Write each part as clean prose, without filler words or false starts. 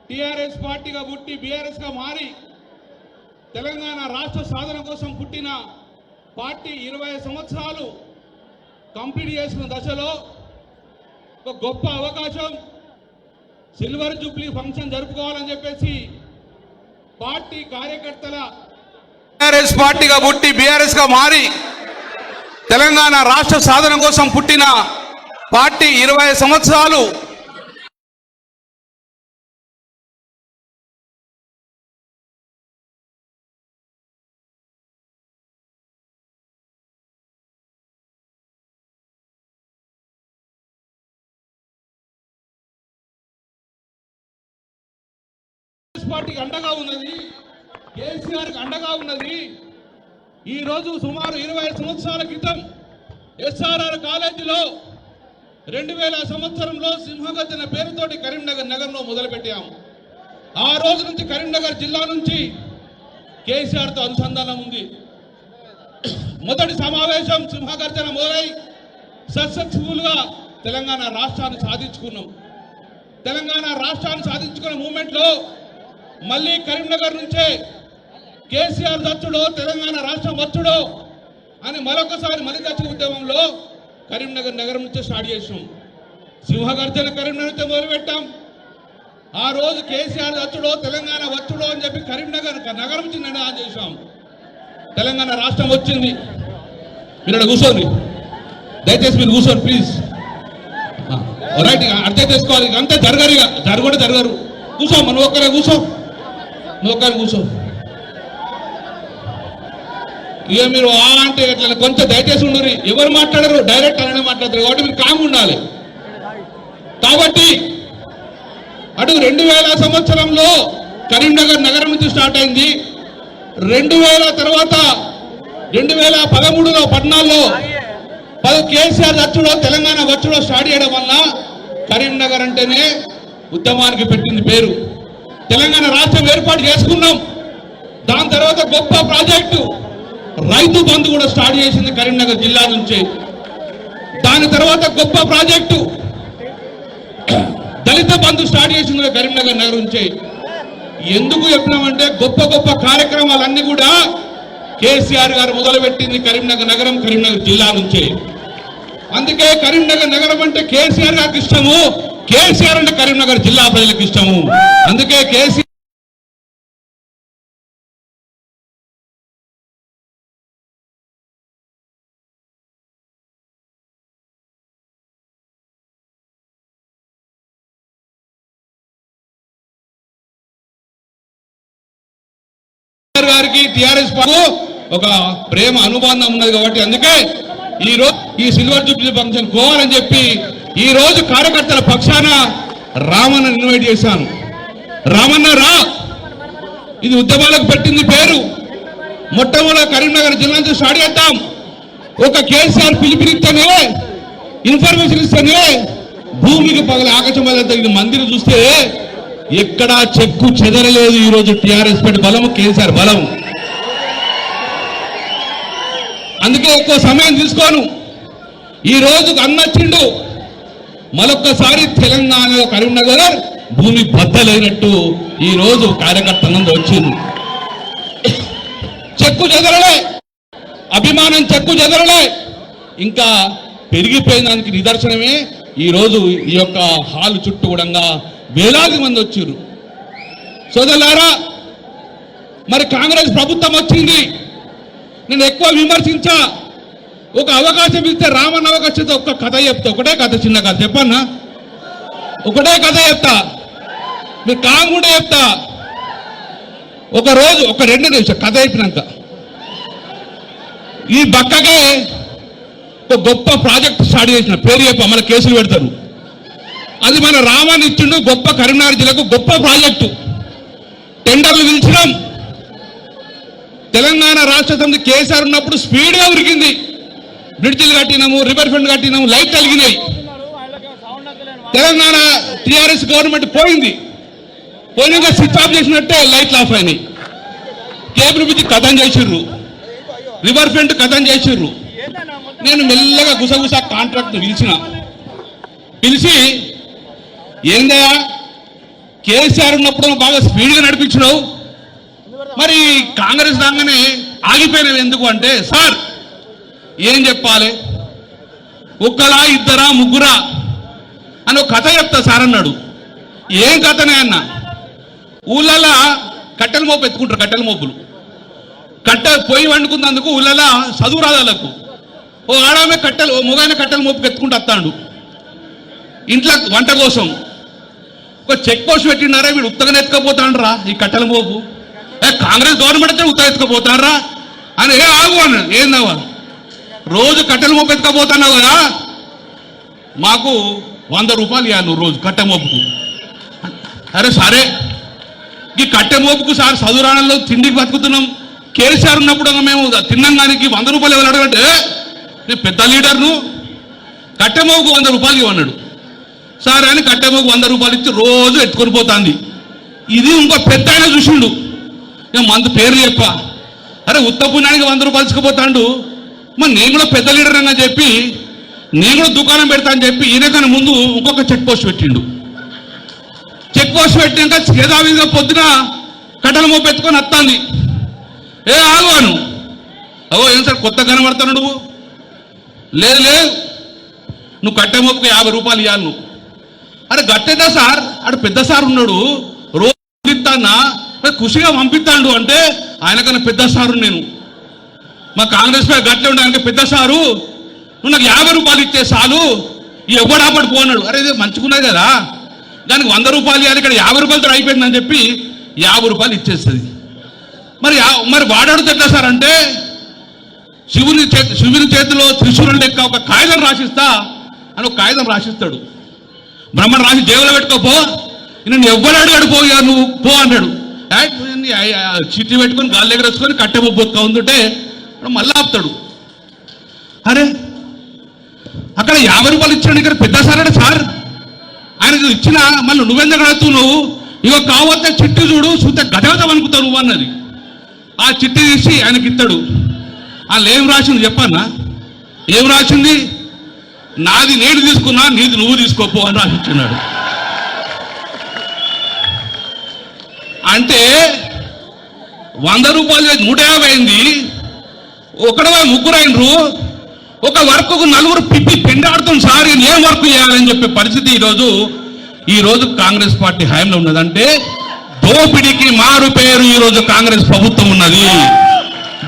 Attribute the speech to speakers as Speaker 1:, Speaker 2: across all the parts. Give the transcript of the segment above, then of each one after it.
Speaker 1: TRS పార్టీగా పుట్టి BRS గా మారి తెలంగాణ రాష్ట్ర సాధన కోసం పుట్టిన పార్టీ 20 సంవత్సరాలు కంప్లీట్ చేసిన దశలో ఒక గొప్ప అవకాశం సిల్వర్ జూబ్లీ ఫంక్షన్ జరుపుకోవాలని చెప్పేసి పార్టీ కార్యకర్తల టీఆర్ఎస్ పార్టీగా పుట్టి బీఆర్ఎస్ గా మారి తెలంగాణ రాష్ట్ర సాధన కోసం పుట్టిన పార్టీ 20 సంవత్సరాలు పార్టీకి అండగా ఉన్నది, కేసీఆర్కి అండగా ఉన్నది. ఈ రోజు సుమారు 20 సంవత్సరాల క్రితం ఎస్ఆర్ఆర్ కాలేజీలో 2000 సంవత్సరంలో సింహగర్జన పేరుతోటి కరీంనగర్ నగరంలో మొదలుపెట్టాము. ఆ రోజు నుంచి కరీంనగర్ జిల్లా నుంచి కేసీఆర్తో అనుసంధానం ఉంది. మొదటి సమావేశం సింహగర్జన మొదలై సక్సెస్ఫుల్ గా తెలంగాణ రాష్ట్రాన్ని సాధించుకున్నాం. తెలంగాణ రాష్ట్రాన్ని సాధించుకున్న మూమెంట్ లో మళ్ళీ కరీంనగర్ నుంచే కేసీఆర్ దచ్చుడో తెలంగాణ రాష్ట్రం వచ్చుడో అని మరొకసారి మలిదచ్చ ఉద్యమంలో కరీంనగర్ నగరం నుంచే స్టార్ట్ చేసాం. సింహగర్జన కరీంనగర్ నుంచే మొదలుపెట్టాం. ఆ రోజు కేసీఆర్ దచ్చుడో తెలంగాణ వచ్చుడో అని చెప్పి కరీంనగర్ నగరం నుంచి నిర్ణయం చేశాం. తెలంగాణ రాష్ట్రం వచ్చింది. మీరు అక్కడ కూర్చోండి, దయచేసి మీరు కూర్చోండి ప్లీజ్. రైట్, అర్థం చేసుకోవాలి. అంతే జరగరు. కూర్చో, నువ్వు ఒక్కరే కూర్చో, ఇక మీరు అంటే ఎట్లా కొంచెం దయచేసి ఉండరు. ఎవరు మాట్లాడరు, డైరెక్ట్ అలానే మాట్లాడతారు కాబట్టి మీరు కామ్ ఉండాలి. కాబట్టి అటు 2000 సంవత్సరంలో కరీంనగర్ నగరం నుంచి స్టార్ట్ అయింది. 2000 తర్వాత 2013లో 14లో కేసీఆర్ వచ్చుడో తెలంగాణ వచ్చుడో స్టార్ట్ చేయడం వల్ల కరీంనగర్ అంటేనే ఉద్యమానికి పెట్టింది పేరు. తెలంగాణ రాష్ట్రం ఏర్పాటు చేసుకున్నాం. దాని తర్వాత గొప్ప ప్రాజెక్టు రైతు బంధు కూడా స్టార్ట్ చేసింది కరీంనగర్ జిల్లా నుంచి. దాని తర్వాత గొప్ప ప్రాజెక్టు దళిత బంధు స్టార్ట్ చేసింది కరీంనగర్ నగరం నుంచి. ఎందుకు చెప్పినామంటే గొప్ప కార్యక్రమాలన్నీ కూడా కేసీఆర్ గారు మొదలుపెట్టింది కరీంనగర్ నగరం, కరీంనగర్ జిల్లా నుంచి. అందుకే కరీంనగర్ నగరం అంటే కేసీఆర్ గారికి ఇష్టము, కేసీఆర్ అంటే కరీంనగర్ జిల్లా ప్రజలకు ఇష్టము. అందుకే కేసీఆర్ గారికి టిఆర్ఎస్ ఒక ప్రేమ అనుబంధం ఉన్నది కాబట్టి అందుకే ఈ రోజు ఈ సిల్వర్ జూబ్లీ ఫంక్షన్ పోవాలని చెప్పి ఈ రోజు కార్యకర్తల పక్షాన రామన్న ఇన్వైట్ చేశాను. రామన్న రా, ఇది ఉద్యమాలకు పెట్టింది పేరు. మొట్టమొదటి కరీంనగర్ జిల్లా నుంచి స్టార్ట్ చేద్దాం. ఒక కేసీఆర్ పిలుపునిస్తేనే, ఇన్ఫర్మేషన్ ఇస్తేనే భూమికి పగల ఆకాశం మందిని చూస్తే ఎక్కడా చెక్కు చెదరలేదు. ఈ రోజు టిఆర్ఎస్ పెట్టి బలము, కేసీఆర్ బలం. అందుకే ఎక్కువ సమయం తీసుకోను. ఈ రోజు అన్నచ్చిండు మరొక్కసారి తెలంగాణలో కరీంనగర్ భూమి బద్దలైనట్టు ఈ రోజు కార్యకర్తలందరూ వచ్చింది. చెక్కు చెదరలే, అభిమానం చెక్కు చెదరలే, ఇంకా పెరిగిపోయినానికి నిదర్శనమే ఈ రోజు ఈ యొక్క హాల్ చుట్టూ కూడా వేలాది మంది వచ్చారు. సోదరులారా, మరి కాంగ్రెస్ ప్రభుత్వం వచ్చింది, నేను ఎక్కువ విమర్శించా. ఒక అవకాశం ఇస్తే రామన్న అవకాశం ఒక్క కథ చెప్తా, ఒకటే కథ, చిన్న కథ చెప్పన్నా, ఒకటే కథ చెప్తా, మీరు కాకుండా చెప్తా. ఒక రోజు ఒక 2 నిమిషాలు కథ అయిపోయినాక ఈ బక్కకే ఒక గొప్ప ప్రాజెక్ట్ స్టార్ట్ చేసిన పేరు చెప్ప మన కేసులు పెడతారు. అది మన రామాన్ని ఇచ్చిండు. గొప్ప కరీంనగర్ జిల్లాకు గొప్ప ప్రాజెక్టు. టెండర్లు పిలిచినాం. తెలంగాణ రాష్ట్ర సమితి కేసీఆర్ ఉన్నప్పుడు స్పీడ్గా ఉరికింది. బ్రిడ్జిలు కట్టినాము, రివర్ ఫ్రంట్ కట్టినాము, లైట్ కలిగినాయి. తెలంగాణ టీఆర్ఎస్ గవర్నమెంట్ పోయినాక స్విచ్ ఆఫ్ చేసినట్టే లైట్లు ఆఫ్ అయినాయి. కేబుల్ బ్రిడ్జ్ కథం చేసిర్రు, రివర్ ఫ్రంట్ కథం చేసిర్రు. నేను మెల్లగా గుసగుస కాంట్రాక్ట్ పిలిచి ఏందయ్యా కేసీఆర్ ఉన్నప్పుడు బాగా స్పీడ్గా నడిపించినావు, మరి కాంగ్రెస్ రాగానే ఆగిపోయినవి ఎందుకు అంటే, సార్ ఏం చెప్పాలి, ఒక్కలా ఇద్దరా ముగ్గురా అని ఒక కథ చెప్తా సార్ అన్నాడు. ఏం కథనే అన్న, ఊళ్ళలా కట్టెల మోపు ఎత్తుకుంటారు, కట్టెల మోపులు పొయ్యి వండుకున్నందుకు ఊళ్ళలా చదువు రాదాలకు ఓ ఆడామే ఓ మొగాయన కట్టెల మోపుకి ఎత్తుకుంటూ వస్తాడు ఇంట్లో వంట కోసం. ఒక చెక్ పోస్ట్ పెట్టినారా, వీడు ఉత్తగానే ఎత్తుకపోతాండ్రా ఈ కట్టెల మోపు, కాంగ్రెస్ గవర్నమెంట్ అయితే ఉత్తగా ఎత్తుకపోతారా అని ఆగు అన్నాడు. ఏందవ్వా రోజు కట్టెల మోపు ఎత్తుకపోతున్నావు కదా, మాకు 100 రూపాయలు ఇవ్వాలి నువ్వు రోజు కట్టె మోపుకు. అరే సరే, ఈ కట్టె మోపుకు సార్ చదువురాణంలో తిండికి బతుకుతున్నాం, కేసీఆర్ ఉన్నప్పుడు మేము తిన్నాం కానీ 100 రూపాయలు ఎవరు అడగంటే, నేను పెద్ద లీడర్ను, కట్టె మోపుకు 100 రూపాయలు ఇవ్వన్నాడు. సార్ అని కట్టె మోపుకు 100 రూపాయలు ఇచ్చి రోజు ఎత్తుకొని పోతుంది. ఇది ఇంకో పెద్ద ఆయన చూసిండు, ఇక మందు పేరు చెప్ప, అరే ఉత్త పుణ్యానికి 100 రూపాయలు ఇచ్చుకుపోతాడు, మరి నేను కూడా పెద్ద లీడర్ అని చెప్పి నేను కూడా దుకాణం పెడతా అని చెప్పి ఈయనకన్నా ముందు ఇంకొక చెక్ పోస్ట్ పెట్టిండు. చెక్ పోస్ట్ పెట్టినాక చేదావిగా పొద్దున కట్టెల మోపు ఎత్తుకొని వస్తుంది. ఆగువాను, అవో ఏం సార్ కొత్త కనబడతాను నువ్వు, లేదు లేదు నువ్వు కట్టె మోపుకు 50 రూపాయలు ఇవ్వాలి నువ్వు. అరే గట్టేదా సార్, అటు పెద్ద సార్ ఉన్నాడు రోజు ఇస్తానా ఖుషిగా పంపిస్తాడు అంటే, ఆయనకన్నా పెద్ద సారు నేను, మా కాంగ్రెస్ పై గట్లే ఉండే ఆయనకి పెద్ద సారు, నువ్వు నాకు 50 రూపాయలు ఇచ్చే చాలు, ఎవడాపడి పోన్నాడు. అరే ఇది మంచుకున్నది కదా, దానికి 100 రూపాయలు ఇవ్వాలి, ఇక్కడ 50 రూపాయలతో అయిపోయిందని చెప్పి 50 రూపాయలు ఇచ్చేస్తుంది. మరి వాడాడుతూ ఎట్లా సార్ అంటే, శివుని చేతిలో త్రిశూలం లెక్క ఒక కాగితం రాసిస్తా అని ఒక కాగితం రాసిస్తాడు. బ్రహ్మను రాసి దేవులో పెట్టుకోపో, నేను ఎవ్వరు అడిగాడు పో, నువ్వు పో అన్నాడు. చిట్టి పెట్టుకొని గాలి దగ్గర వేసుకొని కట్టె బొక్క ఉందంటే మళ్ళీ ఆపుతాడు. అరే అక్కడ 50 రూపాయలు ఇచ్చాడు, ఇక్కడ పెద్ద సార్ అంటే సార్ ఆయనకు ఇచ్చిన మళ్ళీ నువ్వెందుకు అడుగుతావు, నువ్వు ఇక కావద్ద చిట్టి చూడు చూస్తే గదగదం అనుకుతావు నువ్వు అన్నది. ఆ చిట్టి తీసి ఆయనకి ఇస్తాడు. వాళ్ళు ఏం రాసింది చెప్పన్నా, ఏం రాసింది, నాది నేను తీసుకున్నా నీది నువ్వు తీసుకోపో అని రాసిస్తున్నాడు. అంటే 100 రూపాయలు 150 అయింది, ఒకడవే ముగ్గురు అయినరు, ఒక వర్క్కు 4 పిప్పి పెండాడుతుంది సార్, ఏం వర్క్ చేయాలని చెప్పే పరిస్థితి ఈరోజు కాంగ్రెస్ పార్టీ హయాంలో ఉన్నదంటే, దోపిడీకి మారు పేరు ఈరోజు కాంగ్రెస్ ప్రభుత్వం ఉన్నది,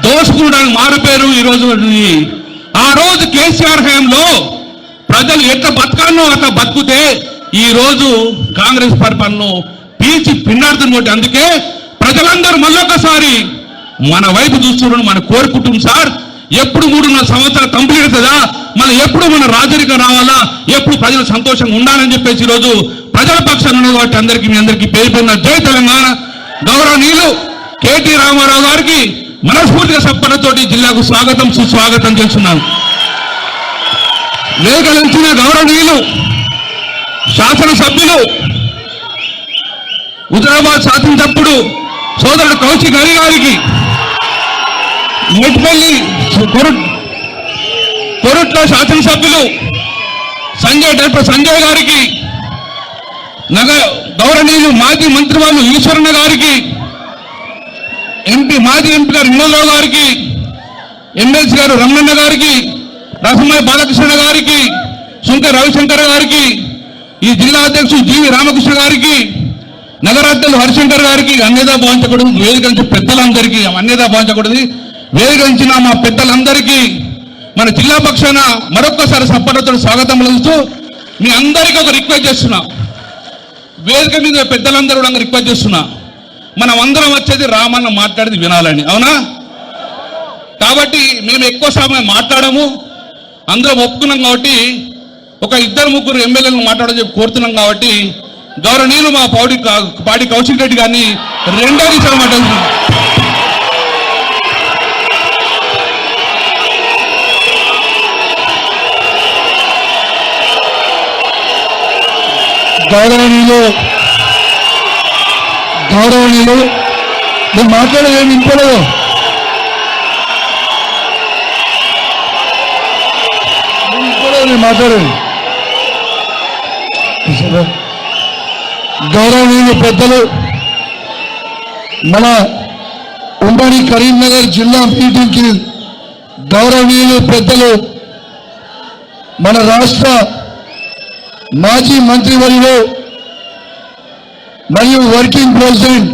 Speaker 1: దోసుకుడానికి మారు పేరు ఈరోజు ఉన్నది. ఆ రోజు కేసీఆర్ హయాంలో ప్రజలు ఎట్లా బతకాలనో అట్లా బతుకుతే ఈరోజు కాంగ్రెస్ పరిపాలనను పీల్చి పిండాడుతున్నట్టు. అందుకే ప్రజలందరూ మళ్ళొకసారి మన వైపు చూస్తున్నారు, మన కోరుకుంటుంది సార్, ఎప్పుడు 3.5 సంవత్సరాలు కంప్లీట్ అవుతుందా, మళ్ళీ ఎప్పుడు మన రాజరికం రావాలా, ఎప్పుడు ప్రజలు సంతోషంగా ఉండాలని చెప్పేసి ఈరోజు ప్రజల పక్షాన ఉన్నది. కాబట్టి అందరికీ మీ అందరికీ పేరుపడిన జై తెలంగాణ. గౌరవనీయులు కేటీ రామారావు గారికి మనస్ఫూర్తిగా సప్పనతోటి జిల్లాకు స్వాగతం సుస్వాగతం చేస్తున్నాను. వేగలించిన గౌరవనీయులు శాసనసభ్యులు హుజరాబాద్ శాసనసభ్యుడు సోదరుడు కౌశిక్ హరి గారికి, మెట్పల్లి కొరుట్ల శాసనసభ్యులు డాక్టర్ సంజయ్ గారికి, గౌరవనీయులు మాజీ మంత్రివర్యులు ఈశ్వరన్న గారికి, మాజీ ఎంపీ గారు వినోదరావు గారికి, ఎమ్మెల్సీ గారు రమణన్న గారికి, రసమయ్య బాలకృష్ణ గారికి, శంకర్ రవిశంకర్ గారికి, ఈ జిల్లా అధ్యక్షుడు జీవి రామకృష్ణ గారికి, నగరాధ్యులు హరిశంకర్ గారికి, అన్యదా భావించకూడదు వేదిక పెద్దలందరికీ, అన్యదా భావించకూడదు వేదిక మా పెద్దలందరికీ మన జిల్లా పక్షాన మరొక్కసారి సప్పటితో స్వాగతం పలుకుతూ, మీ అందరికీ ఒక రిక్వెస్ట్ చేస్తున్నా, వేదిక మీద పెద్దలందరూ కూడా రిక్వెస్ట్ చేస్తున్నా, మనం అందరం వచ్చేది రామన్న మాట్లాడేది వినాలని, అవునా? కాబట్టి మేము ఎక్కువ సమయం మాట్లాడము, అందరం ఒప్పుకున్నాం కాబట్టి ఒక 2-3 ఎమ్మెల్యేలను మాట్లాడని చెప్పి కోరుతున్నాం. కాబట్టి గౌరవనీయులు మా పాడి కౌశిక్ రెడ్డి గారిని 2 నిమిషాలు మాట్లాడుతున్నాం.
Speaker 2: గౌరవనీయులు నేను మాట్లాడేది ఏమి వినపడదు. నేను మాట్లాడేది గౌరవనీయులు పెద్దలు మన ఉమ్మడి కరీంనగర్ జిల్లా మీటింగ్కి గౌరవనీయులు పెద్దలు మన రాష్ట్ర మాజీ మంత్రివర్యులు మరియు వర్కింగ్ ప్రెసిడెంట్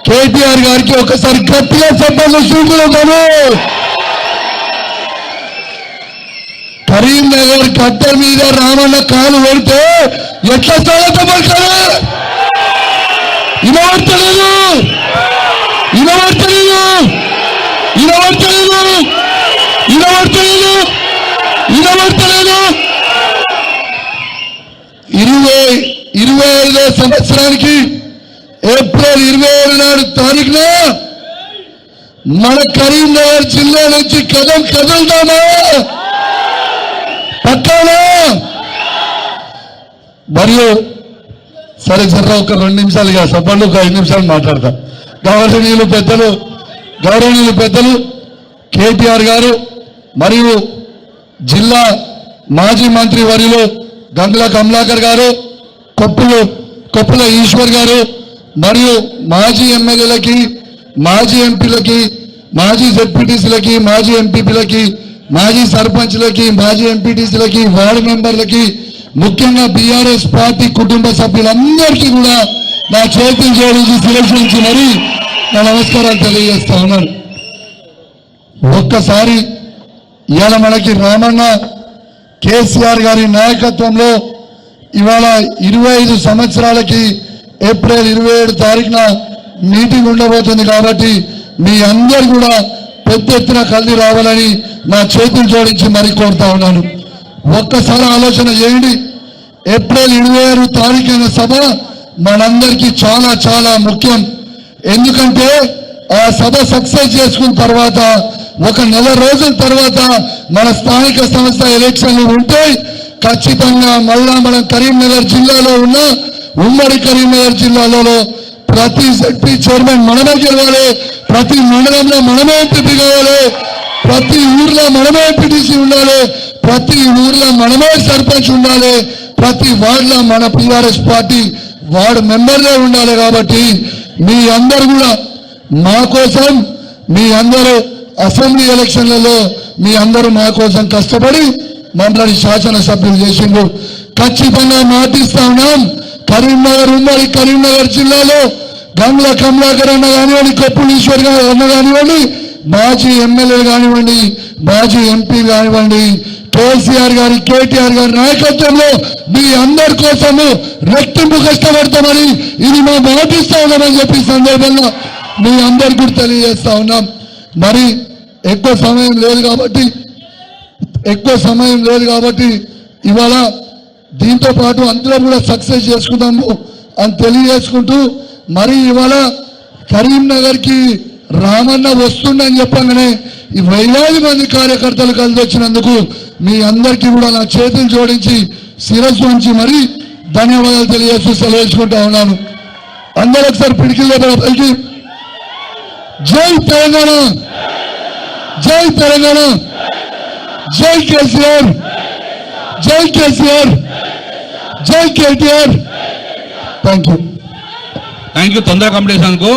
Speaker 2: కేటీఆర్ గారికి ఒకసారి గట్టిగా చెప్పాలి చూపుతాను. కరీంనగర్ గడ్డ మీద రామన్న కాలు పెడితే ఎట్లా స్వాగతం పడతారు? వినబడతలేదు, వినబడతలేదు, వినబడతలేదు, వినబడతలేదు, వినబడతలేదు. 2025వ సంవత్సరానికి ఏప్రిల్ 27 నాడు తారీఖున మన కరీంనగర్ జిల్లా నుంచి కదులుతామా? పక్కానా? మరియు సరే ఒక 2 నిమిషాలుగా సభలో ఒక 5 నిమిషాలు మాట్లాడతాం. గౌరవనీయులు పెద్దలు కేటీఆర్ గారు మరియు జిల్లా మాజీ మంత్రి వర్యులు గంగుల కమలాకర్ గారు, కొప్పుల ఈశ్వర్ గారు మరియు మాజీ ఎమ్మెల్యేలకి, మాజీ ఎంపీలకి, మాజీ జెడ్పీటీసీలకి, మాజీ ఎంపీపీలకి, మాజీ సర్పంచ్లకి, మాజీ ఎంపీటీసీలకి, వార్డు మెంబర్లకి, ముఖ్యంగా బీఆర్ఎస్ పార్టీ కుటుంబ సభ్యులందరికీ కూడా నా చేతులు జోడించి శిరసించి మరీ నా నమస్కారాలు తెలియజేస్తా ఉన్నాను. ఒక్కసారి ఇవాళ మనకి రామన్న కేసీఆర్ గారి నాయకత్వంలో ఇవాళ 25 సంవత్సరాలకి ఏప్రిల్ 27 తారీఖున మీటింగ్ ఉండబోతుంది. కాబట్టి మీ అందరు కూడా పెద్ద ఎత్తున కలిసి రావాలని నా చేతులు జోడించి మరీ కోరుతా ఉన్నాను. ఒక్కసారి ఆలోచన చేయండి. ఏప్రిల్ 27 తారీఖున సభ మనందరికీ చాలా చాలా ముఖ్యం. ఎందుకంటే ఆ సభ సక్సెస్ చేసుకున్న తర్వాత 1 నెల రోజుల తర్వాత మన స్థానిక సంస్థ ఎలక్షన్లు ఉంటాయి. ఖచ్చితంగా మళ్ళా మనం కరీంనగర్ జిల్లాలో ఉన్న ఉమ్మడి కరీంనగర్ జిల్లాలో ప్రతి జెడ్పీ చైర్మన్ మనమే గెలవాలి, ప్రతి మండలంలో మనమే ఎంపీ కావాలి, ప్రతి ఊర్లో మనమే ఎంపీటీసీ ఉండాలి, ప్రతి ఊర్లో మనమే సర్పంచ్ ఉండాలి, ప్రతి వార్డులో మన టీఆర్ఎస్ పార్టీ వార్డు మెంబర్లే ఉండాలి. కాబట్టి మీ అందరూ కూడా మా కోసం, మీ అందరూ అసెంబ్లీ ఎలక్షన్లలో మీ అందరూ మా కోసం కష్టపడి మమ్మల్ని శాసనసభ్యులు చేసిండ్రు. ఖచ్చితంగా మాటిస్తా ఉన్నాం. ఉమ్మడి కరీంనగర్ జిల్లాలో గంగుల కమలాకర్ అన్న కానివ్వండి, కొప్పుల ఈశ్వర్ అన్న కానివ్వండి, మాజీ ఎమ్మెల్యేలు కానివ్వండి, మాజీ ఎంపీ కానివ్వండి, కేసీఆర్ గారి కేటీఆర్ గారి నాయకత్వంలో మీ అందరి కోసము రెట్టింపు కష్టపడతామని ఇది మా మాటిస్తా ఉన్నామని చెప్పి సందర్భంగా మీ అందరికి కూడా తెలియజేస్తా ఉన్నాం. మరి ఎక్కువ సమయం లేదు కాబట్టి ఇవాళ దీంతో పాటు అందరూ కూడా సక్సెస్ చేసుకుందాము అని తెలియజేసుకుంటూ, మరి ఇవాళ కరీంనగర్కి రామన్న వస్తుండని చెప్పగానే ఈ వేలాది మంది కార్యకర్తలు కలిసి వచ్చినందుకు మీ అందరికీ కూడా నా చేతులు జోడించి శిరస్సు ఉంచి మరీ ధన్యవాదాలు తెలియజేస్తూ సెలవుకుంటా ఉన్నాను. అందరూ ఒకసారి పిడికిల్ పలికి జై తెలంగాణ, జై తెలంగాణ, జై కేసీఆర్, జై కేసీఆర్, జై కేటీఆర్. Thank you.
Speaker 1: తొందరగా కంప్లీట్ చేసినందుకు.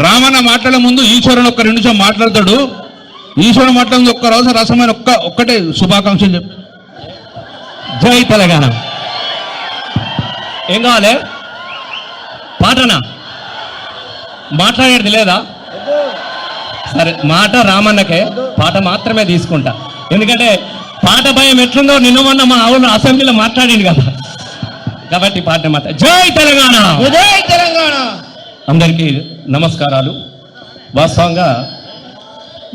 Speaker 1: రామన్న మాట్లాడే ముందు ఈశ్వరుని 2 నిమిషం మాట్లాడతాడు. ఈశ్వరుడు మాట్లాడే ఒక్క రోజు రసమైన ఒక్కటే శుభాకాంక్షలు చెప్పి.
Speaker 3: జై తెలంగాణ. ఏం కావాలి? పాటనా? మాట్లాడేది లేదా? సరే, మాట రామన్నకే, పాట మాత్రమే తీసుకుంటా. ఎందుకంటే పాట భయం ఎట్లుందో నిన్న మొన్న మా ఆవులు అసెంబ్లీలో మాట్లాడింది కదా, కాబట్టి పాట మాట. జై తెలంగాణ, జై తెలంగాణ. అందరికీ నమస్కారాలు. వాస్తవంగా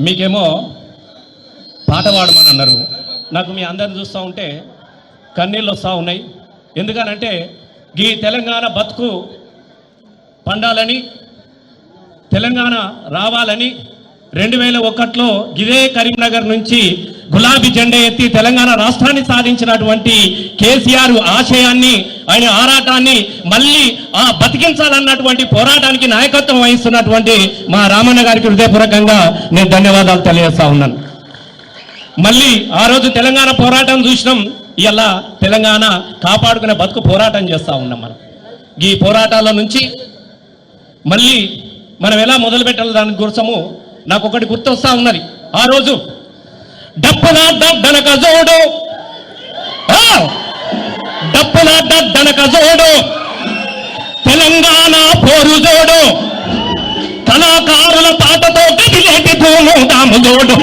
Speaker 3: మీకేమో పాట పాడమని అన్నారు. నాకు మీ అందరిని చూస్తూ ఉంటే కన్నీళ్ళు వస్తూ ఉన్నాయి. ఎందుకనంటే ఈ తెలంగాణ బతుకు పండాలని, తెలంగాణ రావాలని 2001లో ఇదే కరీంనగర్ నుంచి గులాబీ జెండా ఎత్తి తెలంగాణ రాష్ట్రాన్ని సాధించినటువంటి కేసీఆర్ ఆశయాన్ని, ఆయన ఆరాటాన్ని మళ్ళీ బతికించాలన్నటువంటి పోరాటానికి నాయకత్వం వహిస్తున్నటువంటి మా రామన్న గారికి హృదయపూర్వకంగా నేను ధన్యవాదాలు తెలియజేస్తా ఉన్నాను. మళ్ళీ ఆ రోజు తెలంగాణ పోరాటం చూసినాం, ఇలా తెలంగాణ కాపాడుకునే బతుకు పోరాటం చేస్తా ఉన్నాం మనం. ఈ పోరాటాల నుంచి మళ్ళీ మనం ఎలా మొదలు పెట్టాలి దాని కోసము నాకు ఒకటి గుర్తొస్తా ఉన్నది. ఆ రోజు డప్పులాడ్డనక జోడు, డప్పులాడ్డనక జోడు, తెలంగాణ పోరు జోడు, కళాకారుల పాటతో గదిలేటి తోను దాము జోడు,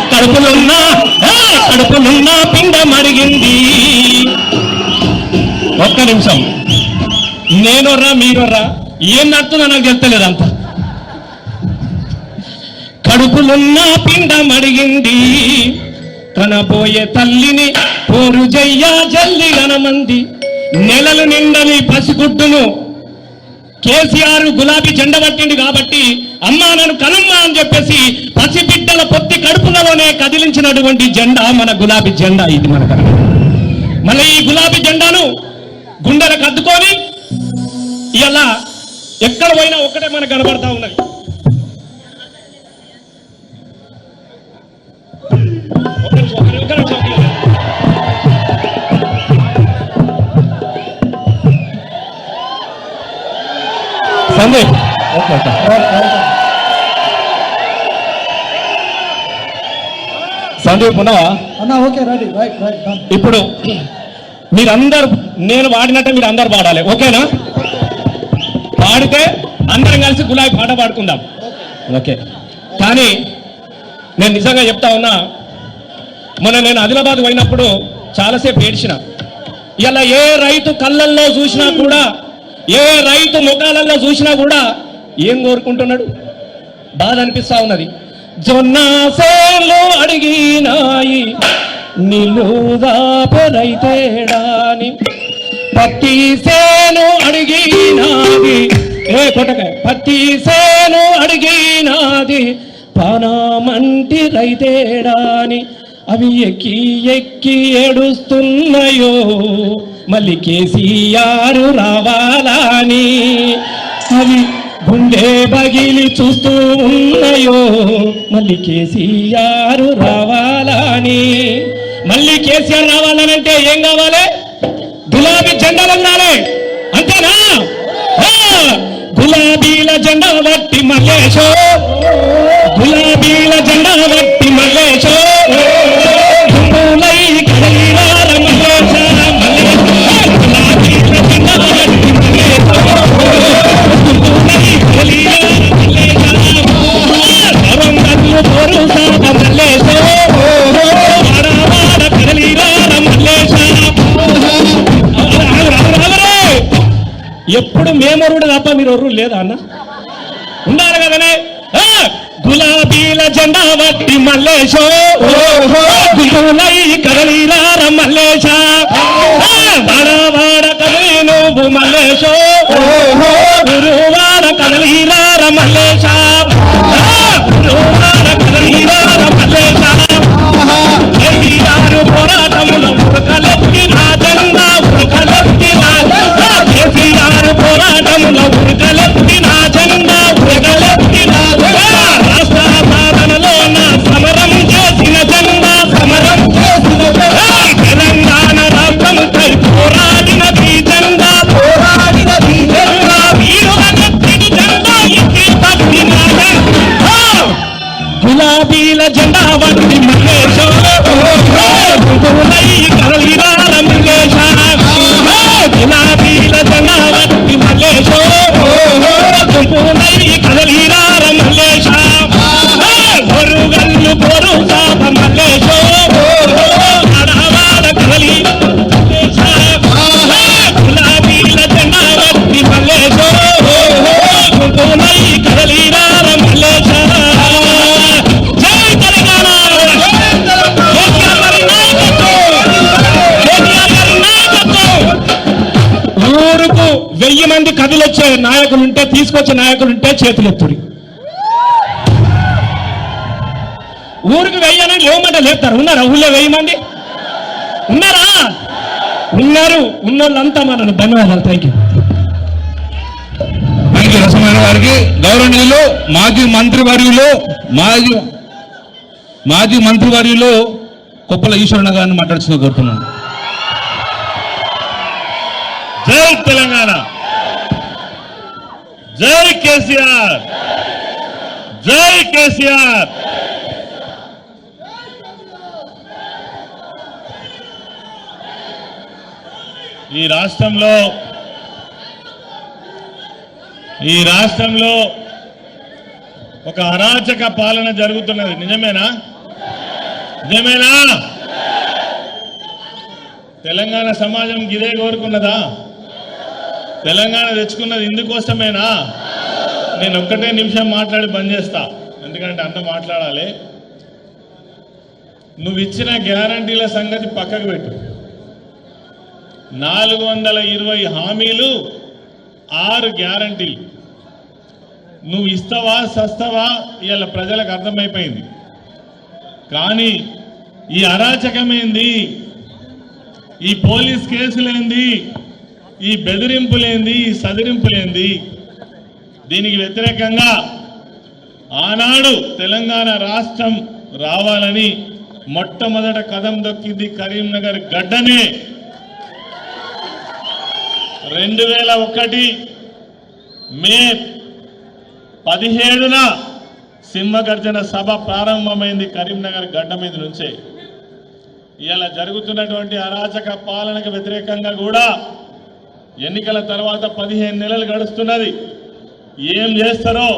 Speaker 3: కడుపులున్నా పిండ మరిగింది. ఒక్క నిమిషం, నేనొర్రా మీరొర్రా ఏం నడుతుందో నాకు చెప్తలేదంత. కడుపులున్న పిండ మడిగింది, కనబోయే తల్లిని పోరు జయ్య జల్లి గనమంది. నెలలు నిండని పసిగుడ్డును కేసీఆర్ గులాబీ జెండా పట్టింది కాబట్టి అమ్మా నన్ను కనమ్మా అని చెప్పేసి పసిబిడ్డల పొత్తి కడుపులలోనే కదిలించినటువంటి జెండా మన గులాబీ జెండా. ఇది మన మళ్ళీ ఈ గులాబీ జెండాను గుండెలకు అద్దుకొని ఇలా ఎక్కడ పోయినా ఒక్కటే మనకు కనబడతా ఉన్నది. సందీప్ సందీప్ ఉన్నావా? ఇప్పుడు మీరందరూ నేను పాడినట్టే మీరు అందరు పాడాలి, ఓకేనా? పాడితే అందరం కలిసి గులాబీ పాట పాడుకుందాం, ఓకే? కానీ నేను నిజంగా చెప్తా ఉన్నా, మొన్న నేను ఆదిలాబాద్ పోయినప్పుడు చాలాసేపు ఏడ్చిన. ఇలా ఏ రైతు కళ్ళల్లో చూసినా కూడా, ఏ రైతు ముఖాలలో చూసినా కూడా ఏం కోరుకుంటున్నాడు? బాధ అనిపిస్తా ఉన్నది. జొన్న సేలు అడిగినాయి నిలుదాపరైతేడాని, పత్తి సేను అడిగినాది కొట్టకాయ, పత్తి సేను అడిగినాది పానామంటి రైతేడాని. అవి ఎక్కి ఎక్కి ఏడుస్తున్నాయో మళ్ళీ కేసీఆర్ రావాలని. అవి గుండె బగిలి చూస్తూ ఉన్నాయో మళ్ళీ కేసీఆర్ రావాలని. మళ్ళీ కేసీఆర్ రావాలనంటే ఏం కావాలి? గులాబీ జెండాలు ఉండాలి, అంతేనా? గులాబీల జెండా బట్టి మల్లేశో, గులాబీల జెండా బట్టి మల్లేశో, గుంపులై కదలిరార మల్లేశ, గులాబీల జెండా బట్టి మల్లేశో, గుంపులై కదలిరార మల్లేశ, వరంగల్లు పోరు సాగ మల్లేశో, వాడవాడ కదలిరార మల్లేశ. ఎప్పుడు మేమరుడు తప్ప మీరు ఒర్రు లేదా అన్న? ఉన్నారు కదనే. గులాబీల జెండా బట్టి మల్లేశో, గుంపులై కదలిరార మల్లేశ, వాడ కదలి నువ్వు మల్లేశో, గురువాడ కదలిరార మల్లేశ, గురువాడ కదలిరార మల్లేశ. కేసీఆర్ పోరాటముల ఉరకలెత్తి నా జెండా, ఉరకలెత్తి నా జెండా, కేసీఆర్ పోరాటముల ఉరకలెత్తి నా జెండా, ఉరకలెత్తి నా జెండా. రాష్ట్ర సాధనలో నా సమరం చేసిన జెండా, సమరం చేసిన జెండా. తెలంగాణ రాష్ట్రంపై పోరాడినది జెండా, పోరాడినది జెండా. వీరులనెత్తిన జెండా ఎత్తి పట్టిన జెండా. గులాబీల జెండా బట్టి మల్లేశో, గుంపులై కదలిరార మల్లేశ, గులాబీల జెండా బట్టి మల్లేశో, గుంపులై కదలిరార మల్లేశ, వరుగల్లు పొరు సాప మల్లేశో, ఆడవాడ కదలి మల్లేశ, గులాబీల జెండా బట్టి మల్లేశో, గుంపులై కదలిరార మల్లేశ. జై తెలంగాణ! కేసీఆర్ గారి నాయకత్వం! కేసీఆర్ గారి నాయకత్వం! ఊరుకు 1000 మంది కదిలొచ్చే నాయకులుంటే, తీసుకొచ్చే నాయకులుంటే చేతులెత్తురి. ఊరికి 1000 అని లేవమంటే లేపుతారు. ఉన్నారా ఊళ్ళో 1000 మంది? ఉన్నారా? ఉన్నారు. ఉన్నోళ్ళంతా మనను ధన్యవాదాలు. Thank you.
Speaker 4: రసమైన వారికి గౌరవనీయులు మాజీ మంత్రివర్యులు కొప్పల ఈశ్వరన్న గారిని మాట్లాడుతూ కోరుతున్నాను.
Speaker 5: జై తెలంగాణ! జై కేసీఆర్, జై కేసీఆర్. ఈ రాష్ట్రంలో ఒక అరాచక పాలన జరుగుతున్నది. నిజమేనా? తెలంగాణ సమాజం గిదే కోరుకున్నదా? తెలంగాణ తెచ్చుకున్నది ఇందుకోసమేనా? నేను ఒక్కటే నిమిషం మాట్లాడి బంద్ చేస్తా, ఎందుకంటే అన్న మాట్లాడాలి. నువ్వు ఇచ్చిన గ్యారంటీల సంగతి పక్కకు పెట్టు. 420 హామీలు, 6 గ్యారంటీలు. నువ్వు ఇస్తావా సస్తావా ఇవాళ ప్రజలకు అర్థమైపోయింది. కానీ ఈ అరాచకమేంది, ఈ పోలీస్ కేసులేంది, ఈ బెదిరింపులేంది, ఈ సదిరింపులేంది? దీనికి వ్యతిరేకంగా ఆనాడు తెలంగాణ రాష్ట్రం రావాలని మొట్టమొదట కదం దొక్కింది కరీంనగర్ గడ్డనే. 2001 మే 17న సింహగర్జన సభ ప్రారంభమైంది కరీంనగర్ గడ్డ మీద నుంచే. ఇలా జరుగుతున్నటువంటి అరాచక పాలనకు వ్యతిరేకంగా కూడా ఎన్నికల తర్వాత 15 నెలలు గడుస్తున్నది. ఏం చేస్తారో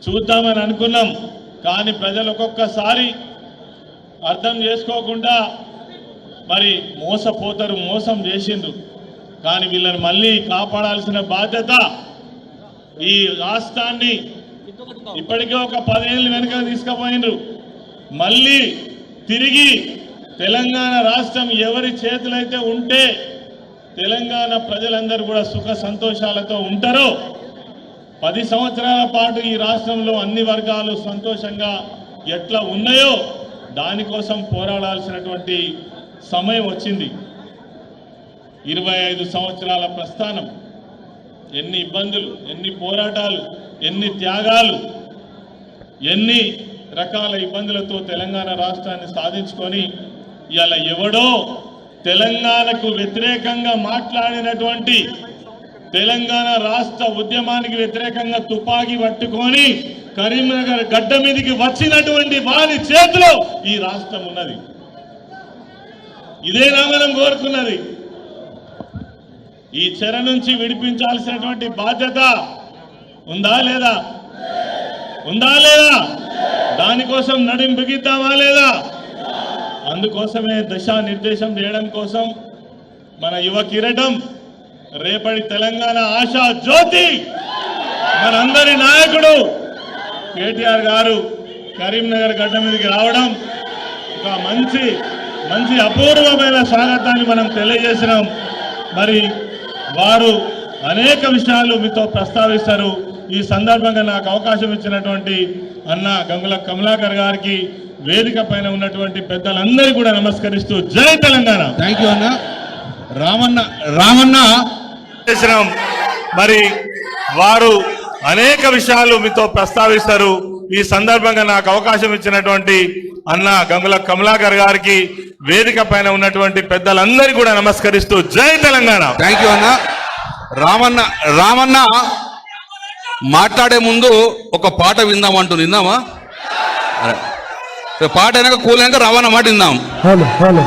Speaker 5: చూద్దామని అనుకున్నాం, కానీ ప్రజలు ఒక్కొక్కసారి అర్థం చేసుకోకుండా మరి మోసపోతారు, మోసం చేసిండ్రు. కానీ వీళ్ళని మళ్ళీ కాపాడాల్సిన బాధ్యత ఈ రాష్ట్రాన్ని ఇప్పటికే ఒక 10 ఏళ్ళు వెనుక తీసుకుపోయినరు. మళ్ళీ తిరిగి తెలంగాణ రాష్ట్రం ఎవరి చేతులైతే ఉంటే తెలంగాణ ప్రజలందరూ కూడా సుఖ సంతోషాలతో ఉంటారో, 10 సంవత్సరాల పాటు ఈ రాష్ట్రంలో అన్ని వర్గాలు సంతోషంగా ఎట్లా ఉన్నాయో దానికోసం పోరాడాల్సినటువంటి సమయం వచ్చింది. 25 సంవత్సరాల ప్రస్థానం, ఎన్ని ఇబ్బందులు, ఎన్ని పోరాటాలు, ఎన్ని త్యాగాలు, ఎన్ని రకాల ఇబ్బందులతో తెలంగాణ రాష్ట్రాన్ని సాధించుకొని ఇవాళ ఎవడో తెలంగాణకు వ్యతిరేకంగా మాట్లాడినటువంటి, తెలంగాణ రాష్ట్ర ఉద్యమానికి వ్యతిరేకంగా తుపాకీ పట్టుకొని కరీంనగర్ గడ్డ మీదకి వచ్చినటువంటి వారి చేతిలో ఈ రాష్ట్రం ఉన్నది. ఇదేనా మనం కోరుకున్నది? ఈ చెర నుంచి విడిపించాల్సినటువంటి బాధ్యత ఉందా లేదా? ఉందా లేదా? దానికోసం నడుం బిగిద్దామా లేదా? అందుకోసమే దిశానిర్దేశం చేయడం కోసం మన యువ కిరీటం, రేపటి తెలంగాణ ఆశా జ్యోతి, మనందరి నాయకుడు కేటీఆర్ గారు కరీంనగర్ గడ్డ మీదకి రావడం ఒక మంచి అపూర్వమైన స్వాగతాన్ని మనం తెలియజేసినాం. మరి వారు అనేక విషయాలు మీతో ప్రస్తావిస్తారు. ఈ సందర్భంగా నాకు అవకాశం ఇచ్చినటువంటి అన్న గంగుల కమలాకర్ గారికి, వేదిక పైన ఉన్నటువంటి పెద్దలందరికీ కూడా నమస్కరిస్తూ జై తెలంగాణ.
Speaker 4: థ్యాంక్ యూ అన్న. రామన్న
Speaker 5: చేసినాం. మరి వారు అనేక విషయాలు మీతో ప్రస్తావిస్తారు. ఈ సందర్భంగా నాకు అవకాశం ఇచ్చినటువంటి అన్న గంగుల కమలాకర్ గారికి, వేదిక పైన ఉన్నటువంటి పెద్దలందరికీ కూడా నమస్కరిస్తూ జై తెలంగాణ.
Speaker 4: థ్యాంక్ యూ అన్న. రామన్న మాట్లాడే ముందు ఒక పాట విందామంటూ, విందామా? పాట వెనక కూలక రావన్న మాట విందాం.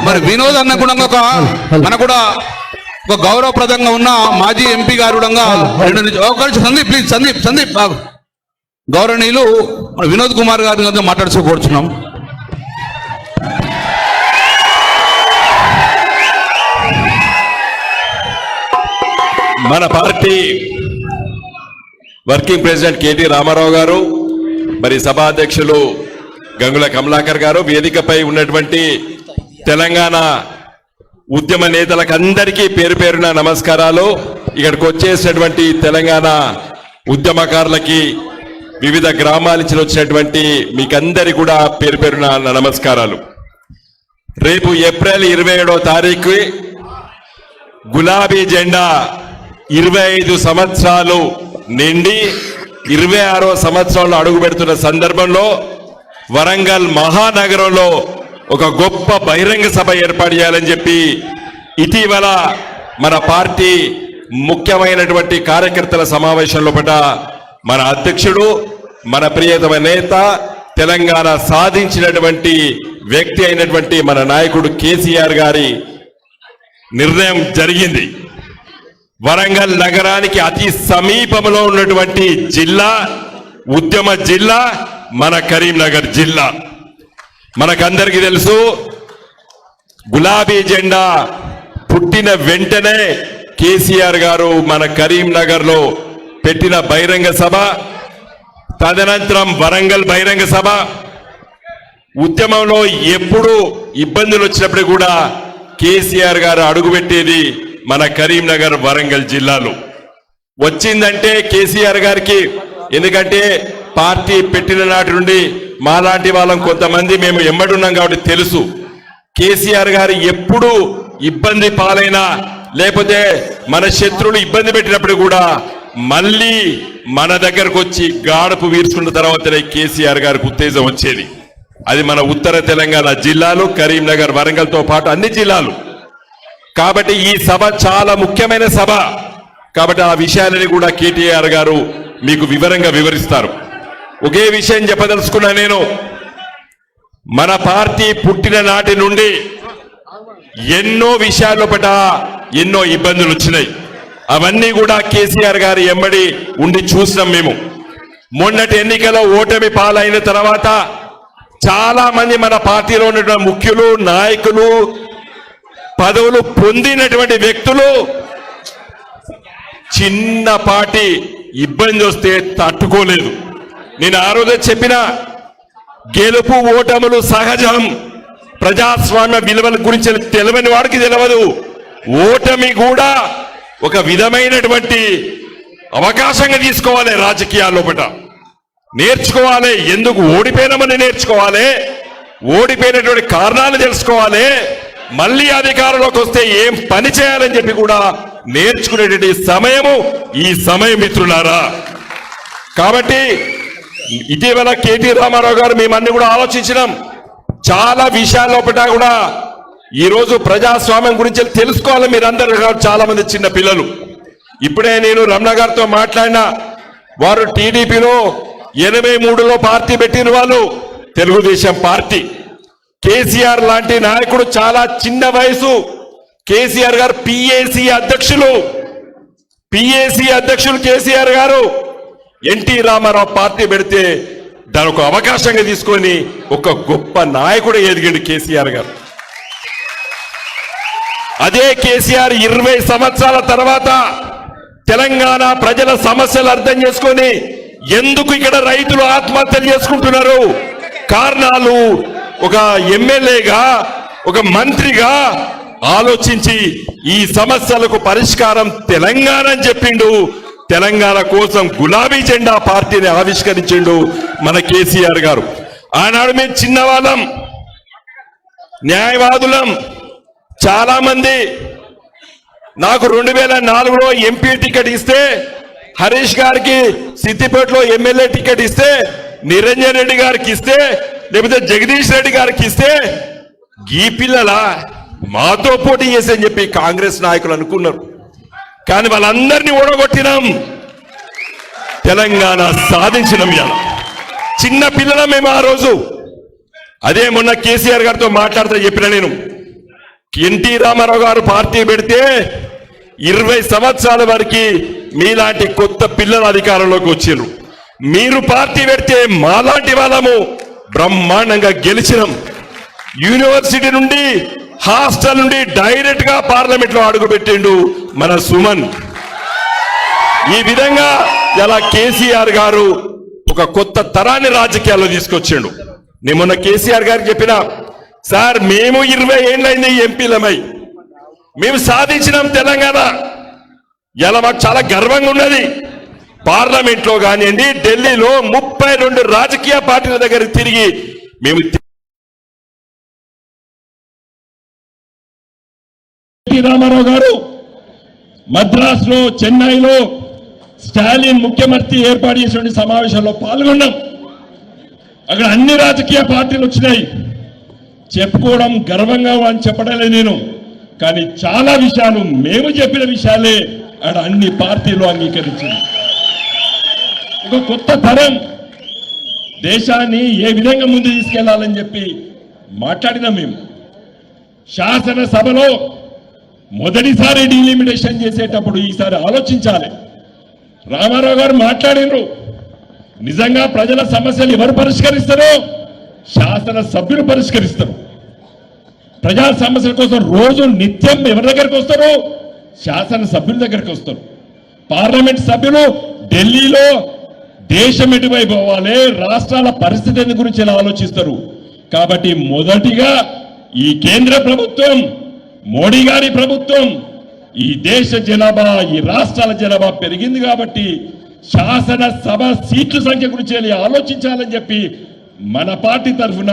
Speaker 4: మరి వినోద్ అన్న కూడా మన కూడా ఒక గౌరవప్రదంగా ఉన్న మాజీ ఎంపీ గారు సందీప్, ప్లీజ్ సందీప్ గౌరవనీయులు వినోద్ కుమార్ గారి మాట్లాడుకోవచ్చున్నాం.
Speaker 6: మన party working president KT Rama Rao గారు, మరి సభాధ్యక్షులు గంగుల కమలాకర్ గారు, వేదికపై ఉన్నటువంటి తెలంగాణ ఉద్యమ నేతలకు అందరికీ పేరు పేరున నమస్కారాలు. ఇక్కడికి వచ్చేసినటువంటి తెలంగాణ ఉద్యమకారులకి, వివిధ గ్రామాల నుంచి వచ్చినటువంటి మీకందరి కూడా పేరు పేరున నమస్కారాలు. రేపు ఏప్రిల్ 27వ తారీఖు గులాబీ జెండా 25 సంవత్సరాలు నిండి 26వ సంవత్సరంలో అడుగు పెడుతున్న సందర్భంలో వరంగల్ మహానగరంలో ఒక గొప్ప బహిరంగ సభ ఏర్పాటు చేయాలని చెప్పి ఇటీవల మన పార్టీ ముఖ్యమైనటువంటి కార్యకర్తల సమావేశంలో పట మన అధ్యక్షుడు, మన ప్రియతమ నేత, తెలంగాణ సాధించినటువంటి వ్యక్తి అయినటువంటి మన నాయకుడు కేసీఆర్ గారి నిర్ణయం జరిగింది. వరంగల్ నగరానికి అతి సమీపంలో ఉన్నటువంటి జిల్లా, ఉద్యమ జిల్లా మన కరీంనగర్ జిల్లా. మనకందరికీ తెలుసు, గులాబీ జెండా పుట్టిన వెంటనే కేసీఆర్ గారు మన కరీంనగర్ లో పెట్టిన బహిరంగ సభ, తదనంతరం వరంగల్ బహిరంగ సభ, ఉద్యమంలో ఎప్పుడు ఇబ్బందులు వచ్చినప్పుడు కూడా కేసీఆర్ గారు అడుగుపెట్టేది మన కరీంనగర్ వరంగల్ జిల్లాలో. వచ్చిందంటే కేసీఆర్ గారికి, ఎందుకంటే పార్టీ పెట్టిన నాటి నుండి మాలాంటి వాళ్ళం కొంతమంది మేము ఎమ్మడున్నాం కాబట్టి తెలుసు, కేసీఆర్ గారు ఎప్పుడు ఇబ్బంది పాలైనా లేకపోతే మన శత్రువులు ఇబ్బంది పెట్టినప్పుడు కూడా మళ్ళీ మన దగ్గరకు వచ్చి గాడపు వీర్చుకున్న తర్వాతనే కేసీఆర్ గారికి ఉత్తేజం వచ్చేది. అది మన ఉత్తర తెలంగాణ జిల్లాలు, కరీంనగర్, వరంగల్తో పాటు అన్ని జిల్లాలు. కాబట్టి ఈ సభ చాలా ముఖ్యమైన సభ. కాబట్టి ఆ విషయాలని కూడా కేటీఆర్ గారు మీకు వివరంగా వివరిస్తారు. ఒకే విషయం చెప్పదలుచుకున్నా నేను, మన పార్టీ పుట్టిన నాటి నుండి ఎన్నో విషయాల్లో పట ఎన్నో ఇబ్బందులు వచ్చినాయి. అవన్నీ కూడా కేసీఆర్ గారి ఎమ్మడి ఉండి చూసినాం మేము. మొన్నటి ఎన్నికలో ఓటమి పాలైన తర్వాత చాలా మంది మన పార్టీలో ఉన్నటువంటి ముఖ్యులు, నాయకులు, పదవులు పొందినటువంటి వ్యక్తులు చిన్నపాటి ఇబ్బంది వస్తే తట్టుకోలేదు. నేను ఆ రోజే చెప్పిన, గెలుపు ఓటములు సహజం, ప్రజాస్వామ్య విలువల గురించి తెలియని వాడికి తెలియదు. ఓటమి కూడా ఒక విధమైనటువంటి అవకాశంగా తీసుకోవాలి. రాజకీయాల్లో పట నేర్చుకోవాలి, ఎందుకు ఓడిపోయినామని నేర్చుకోవాలి, ఓడిపోయినటువంటి కారణాలు తెలుసుకోవాలి, మళ్ళీ అధికారంలోకి వస్తే ఏం పని చేయాలని చెప్పి కూడా నేర్చుకునేటువంటి సమయము ఈ సమయం, మిత్రులారా. కాబట్టి ఇటీవల కేటీ రామారావు గారు మేమన్నీ కూడా ఆలోచించినాం. చాలా విషయాల్లో కూడా ఈరోజు ప్రజాస్వామ్యం గురించి తెలుసుకోవాలి మీరందరూ. చాలా మంది చిన్న పిల్లలు, ఇప్పుడే నేను రమణ గారితో మాట్లాడినా, వారు టీడీపీలో 83లో పార్టీ పెట్టిన వాళ్ళు, తెలుగుదేశం పార్టీ. కేసీఆర్ లాంటి నాయకుడు చాలా చిన్న వయసు. కేసీఆర్ గారు పిఏసీ అధ్యక్షులు కేసీఆర్ గారు. ఎన్టీ రామారావు పార్టీ పెడితే దాని ఒక అవకాశంగా తీసుకొని ఒక గొప్ప నాయకుడు ఎదిగాడు కేసీఆర్ గారు. అదే కేసీఆర్ 20 సంవత్సరాల తర్వాత తెలంగాణ ప్రజల సమస్యలు అర్థం చేసుకొని, ఎందుకు ఇక్కడ రైతులు ఆత్మహత్యలు చేసుకుంటున్నారు, కారణాలు ఒక ఎమ్మెల్యేగా, ఒక మంత్రిగా ఆలోచించి ఈ సమస్యలకు పరిష్కారం తెలంగాణ అని చెప్పిండు. తెలంగాణ కోసం గులాబీ జెండా పార్టీని ఆవిష్కరించిండు మన కేసీఆర్ గారు. ఆనాడు మేము చిన్నవాళ్ళం, న్యాయవాదులం. చాలా మంది నాకు 2004లో ఎంపీ టికెట్ ఇస్తే, హరీష్ గారికి సిద్దిపేటలో ఎమ్మెల్యే టికెట్ ఇస్తే, నిరంజన్ రెడ్డి గారికి ఇస్తే, లేకపోతే జగదీష్ రెడ్డి గారికి ఇస్తే, ఈ పిల్లల మాతో పోటీ చేసని చెప్పి కాంగ్రెస్ నాయకులు అనుకున్నారు. కానీ వాళ్ళందరినీ ఓడగొట్టినాం, తెలంగాణ సాధించినాం. ఇలా చిన్న పిల్లల మేము ఆ రోజు. అదే మొన్న కేసీఆర్ గారితో మాట్లాడుతూ చెప్పిన నేను, ఎన్టీ రామారావు గారు పార్టీ పెడితే 20 సంవత్సరాల వరకు మీలాంటి కొత్త పిల్లల అధికారంలోకి వచ్చారు. మీరు పార్టీ పెడితే మాలాంటి వాళ్ళము బ్రహ్మాండంగా గెలిచినాం. యూనివర్సిటీ నుండి, హాస్టల్ నుండి డైరెక్ట్ గా పార్లమెంట్ లో అడుగుపెట్టిండు మన సుమన్. ఈ విధంగా ఇలా కేసీఆర్ గారు ఒక కొత్త తరాన్ని రాజకీయాల్లో తీసుకొచ్చిండు. నేను మొన్న కేసీఆర్ గారికి చెప్పిన, సార్ మేము 20 ఏళ్ళైంది ఎంపీలమై, మేము సాధించినాం తెలంగాణ. ఇలా మాకు చాలా గర్వంగా ఉన్నది. పార్లమెంట్ లో కానివ్వండి, ఢిల్లీలో 32 రాజకీయ పార్టీల దగ్గర తిరిగి మేము రామారావు గారు మద్రాసులో, చెన్నైలో స్టాలిన్ ముఖ్యమంత్రి ఏర్పాటు చేసిన సమావేశంలో పాల్గొన్నాం. అక్కడ అన్ని రాజకీయ పార్టీలు వచ్చినాయి. చెప్పుకోవడం గర్వంగా అని చెప్పడం లేదు నేను, కానీ చాలా విషయాలు మేము చెప్పిన విషయాలే
Speaker 7: ఆడ అన్ని పార్టీలు అంగీకరించింది. ఒక కొత్త తరం దేశాన్ని ఏ విధంగా ముందు తీసుకెళ్లాలని చెప్పి మాట్లాడినాం మేము. శాసనసభలో మొదటిసారి డీలిమిటేషన్ చేసేటప్పుడు ఈసారి ఆలోచించాలి. రామారావు గారు మాట్లాడినరు, నిజంగా ప్రజల సమస్యలు ఎవరు పరిష్కరిస్తారో శాసనసభ్యులు పరిష్కరిస్తారు. ప్రజా సమస్యల కోసం రోజు నిత్యం ఎవరి దగ్గరికి వస్తారు? శాసనసభ్యుల దగ్గరికి వస్తారు. పార్లమెంట్ సభ్యులు ఢిల్లీలో దేశం ఎటువైపు పోవాలి, రాష్ట్రాల పరిస్థితి గురించి ఎలా ఆలోచిస్తారు. కాబట్టి మొదటిగా ఈ కేంద్ర ప్రభుత్వం, మోడీ గారి ప్రభుత్వం, ఈ దేశ జనాభా, ఈ రాష్ట్రాల జనాభా పెరిగింది కాబట్టి శాసనసభ సీట్ల సంఖ్య గురించి ఆలోచించాలని చెప్పి మన పార్టీ తరఫున